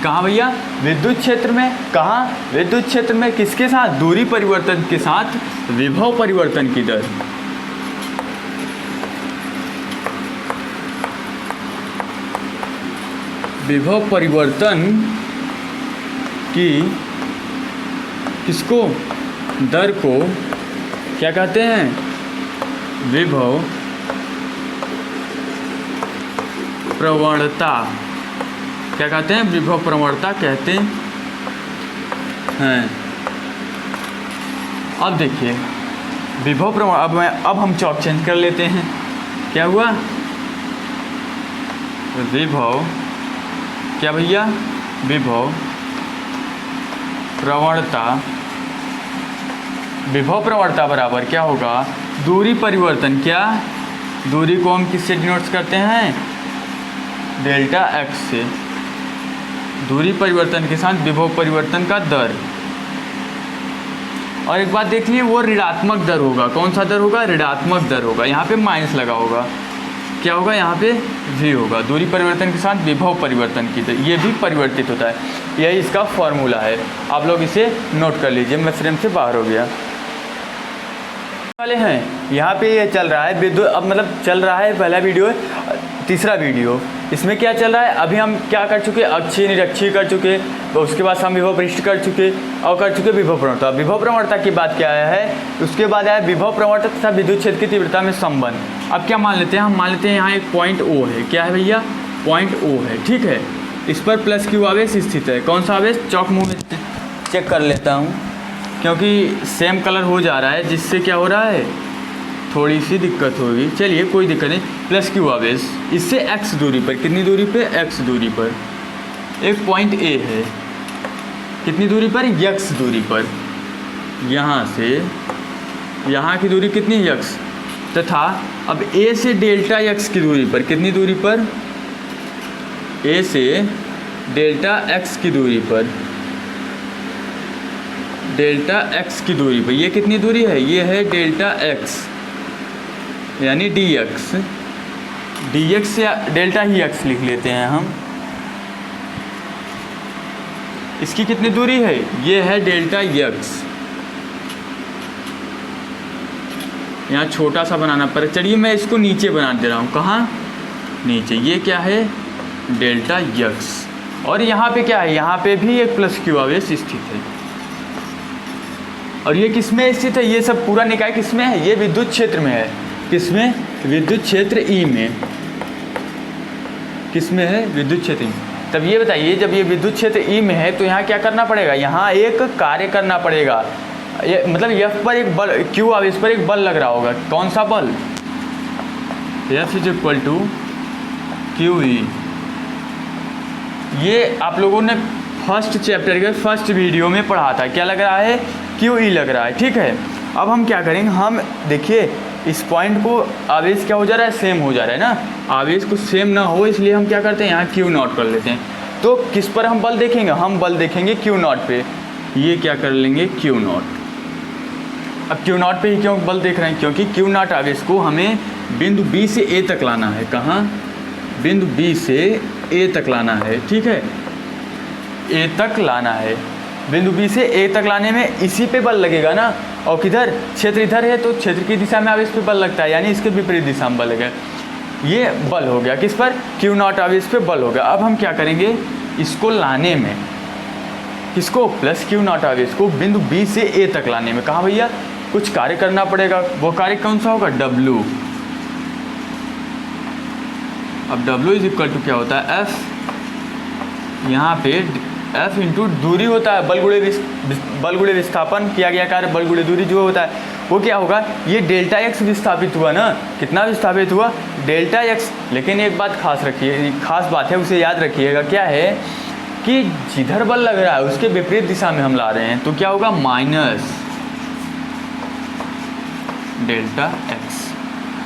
कहाँ भैया, विद्युत क्षेत्र में, कहाँ, विद्युत क्षेत्र में किसके साथ, दूरी परिवर्तन के साथ विभव परिवर्तन की दर। विभव परिवर्तन की किसको, दर को क्या कहते हैं, विभव प्रवणता। क्या कहते हैं, विभव प्रवणता कहते हैं। अब देखिए विभव प्रवण, अब हम चौक चेंज कर लेते हैं। क्या हुआ, विभव, क्या भैया, विभव प्रवणता, विभव प्रवणता बराबर क्या होगा, दूरी परिवर्तन, क्या, दूरी को हम किससे डिनोट करते हैं, डेल्टा एक्स से, दूरी परिवर्तन के साथ विभव परिवर्तन का दर। और एक बात देख लिए, वो ऋणात्मक दर होगा, कौन सा दर होगा, ऋणात्मक दर होगा, यहाँ पे माइनस लगा होगा, क्या होगा, यहाँ पे v होगा, दूरी परिवर्तन के साथ विभव परिवर्तन की दर, ये भी परिवर्तित होता है, यही इसका फॉर्मूला है, आप लोग इसे नोट कर लीजिए। मैं फ्रेम से बाहर हो गया वाले हैं, यहाँ पे ये चल रहा है विद्युत, अब मतलब चल रहा है पहला वीडियो, तीसरा वीडियो, इसमें क्या चल रहा है, अभी हम क्या कर चुके, अक्षीय निरक्षीय कर चुके, तो उसके बाद हम विभव पृष्ठ कर चुके और कर चुके विभव प्रवणता। विभव प्रवणता की बात क्या आया है, उसके बाद आया विभव प्रवणता तथा विद्युत क्षेत्र की तीव्रता में संबंध। अब क्या मान लेते हैं, हम मान लेते हैं यहाँ एक पॉइंट O है, क्या है भैया, पॉइंट O है, ठीक है, इस पर प्लस क्यू आवेश स्थित है, कौन सा आवेश, चौक मुँह में चेक कर लेता हूँ क्योंकि सेम कलर हो जा रहा है, जिससे क्या हो रहा है, थोड़ी सी दिक्कत होगी, चलिए कोई दिक्कत नहीं, प्लस क्यू आवेश, इससे x दूरी पर, कितनी दूरी पे, x दूरी पर एक पॉइंट A है, कितनी दूरी पर, x दूरी पर, यहाँ से यहाँ की दूरी कितनी, x, तथा अब A से डेल्टा x की दूरी पर, कितनी दूरी पर, A से डेल्टा x की दूरी पर, डेल्टा x की दूरी पर, ये कितनी दूरी है, ये है डेल्टा x, यानी dx, dx या डेल्टा ही x लिख लेते हैं हम, इसकी कितनी दूरी है, ये है डेल्टा x, यहाँ छोटा सा बनाना पड़ेगा, चलिए मैं इसको नीचे बना दे रहा हूँ, कहाँ, नीचे, ये क्या है, डेल्टा x, और यहाँ पे क्या है, यहाँ पे भी एक प्लस क्यू आवेश स्थित है, और ये किस में स्थित है, ये सब पूरा निकाय किस में है, ये विद्युत क्षेत्र में है, किसमें, विद्युत क्षेत्र E में, किस में है, विद्युत क्षेत्र में। तब ये बताइए, जब ये विद्युत क्षेत्र E में है तो यहाँ क्या करना पड़ेगा, यहाँ एक कार्य करना पड़ेगा, ये मतलब F पर एक बल, Q आवेश पर एक बल लग रहा होगा, कौन सा बल, F = QE। ये आप लोगों ने फर्स्ट चैप्टर के फर्स्ट वीडियो में पढ़ा था, क्या लग रहा है, QE लग रहा है, ठीक है। अब हम क्या करेंगे, हम देखिए इस पॉइंट को आवेश क्या हो जा रहा है, सेम हो जा रहा है ना, आवेश को सेम ना हो इसलिए हम क्या करते हैं, यहाँ Q0 कर लेते हैं। तो किस पर हम बल देखेंगे, हम बल देखेंगे Q0 पे, ये क्या कर लेंगे, Q0। अब Q0 पे ही क्यों बल देख रहे हैं, क्योंकि Q0 आवेश को हमें बिंदु B से A तक लाना है, कहाँ, बिंदु B से A तक लाना है, ठीक है, A तक लाना है, बिंदु B से A तक लाने में इसी पे बल लगेगा ना, और किधर, क्षेत्र इधर है तो क्षेत्र की दिशा में आवेश पे बल लगता है, यानी इसके विपरीत दिशा में बल लगेगा, ये बल हो गया, किस पर, Q0 आवेश पे बल हो गया। अब हम क्या करेंगे, इसको लाने में किसको, प्लस क्यू नॉट आवेश को बिंदु बी से ए तक लाने में कहा भैया कुछ कार्य करना पड़ेगा। वो कार्य कौन सा होगा, W। अब W इज इक्वल टू क्या होता है, F। यहाँ पे F इंटू दूरी होता है, बल गुणे विस्थापन किया गया कार्य, बल गुणे दूरी जो होता है वो क्या होगा, ये डेल्टा एक्स विस्थापित हुआ ना, कितना विस्थापित हुआ, डेल्टा एक्स। लेकिन एक बात खास रखिए, खास बात है उसे याद रखिएगा, क्या है कि जिधर बल लग रहा है उसके विपरीत दिशा में हम ला रहे हैं, तो क्या होगा, माइनस डेल्टा एक्स।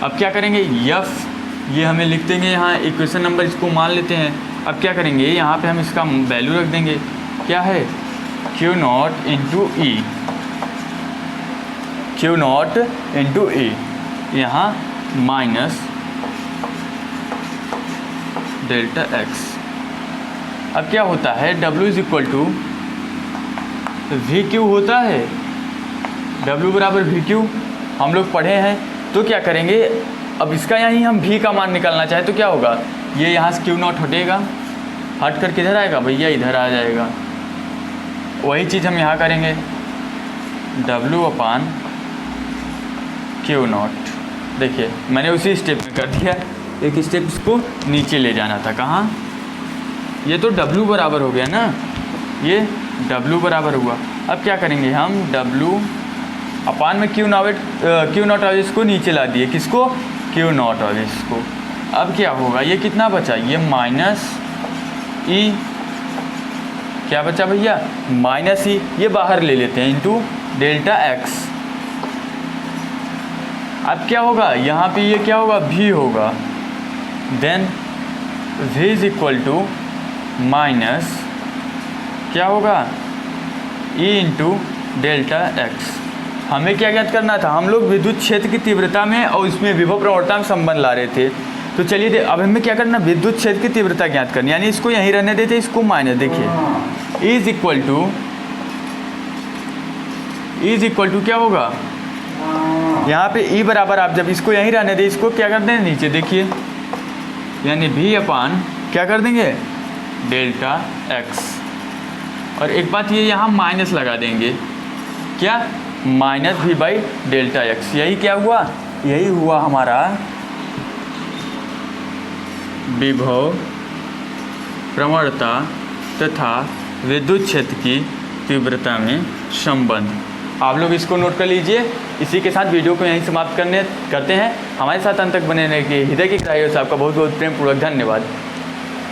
अब क्या करेंगे, यफ ये हमें लिख देंगे यहाँ इक्वेशन नंबर, इसको मान लेते हैं। अब क्या करेंगे, यहाँ पे हम इसका वैल्यू रख देंगे, क्या है, q naught into e, q naught into e, यहाँ माइनस डेल्टा एक्स। अब क्या होता है, W is equal to V q होता है, W बराबर वी क्यू हम लोग पढ़े हैं। तो क्या करेंगे, अब इसका यहीं हम V का मान निकालना चाहे तो क्या होगा, ये यहाँ से क्यू नॉट हटेगा, हट कर किधर आएगा भैया, इधर आ जाएगा। वही चीज़ हम यहाँ करेंगे, W अपान क्यू नॉट। देखिए मैंने उसी स्टेप में कर दिया, एक स्टेप इसको नीचे ले जाना था, कहाँ, ये तो W बराबर हो गया ना, ये W बराबर हुआ। अब क्या करेंगे हम, W अपान में क्यू नॉट आवेश को नीचे ला दिए, किसको, क्यू नॉट आवेश को। अब क्या होगा, ये कितना बचा, ये माइनस ई, क्या बचा भैया, माइनस ई, ये बाहर ले लेते हैं, इंटू डेल्टा एक्स। अब क्या होगा, यहाँ पे ये क्या होगा, V होगा, then V is equal to minus क्या होगा, E इंटू डेल्टा एक्स। हमें क्या ज्ञात करना था, हम लोग विद्युत क्षेत्र की तीव्रता में और इसमें विभव प्रवणता में संबंध ला रहे थे। तो चलिए अब हमें क्या करना, विद्युत क्षेत्र की तीव्रता ज्ञात करनी, यानी इसको यहीं रहने देते, इसको माइनस। देखिए E इज इक्वल टू क्या होगा, यहाँ पे E बराबर, आप जब इसको यहीं रहने दें, इसको क्या कर दें नीचे, देखिए यानी V अपान क्या कर देंगे, डेल्टा एक्स। और एक बात ये यहाँ माइनस लगा देंगे, क्या, minus V by delta x. यही क्या हुआ, यही हुआ हमारा विभव प्रवणता तथा विद्युत क्षेत्र की तीव्रता में संबंध। आप लोग इसको नोट कर लीजिए। इसी के साथ वीडियो को यहीं समाप्त करते हैं। हमारे साथ अंत तक बने रहने के हृदय की गहराइयों से आपका बहुत बहुत प्रेमपूर्वक धन्यवाद।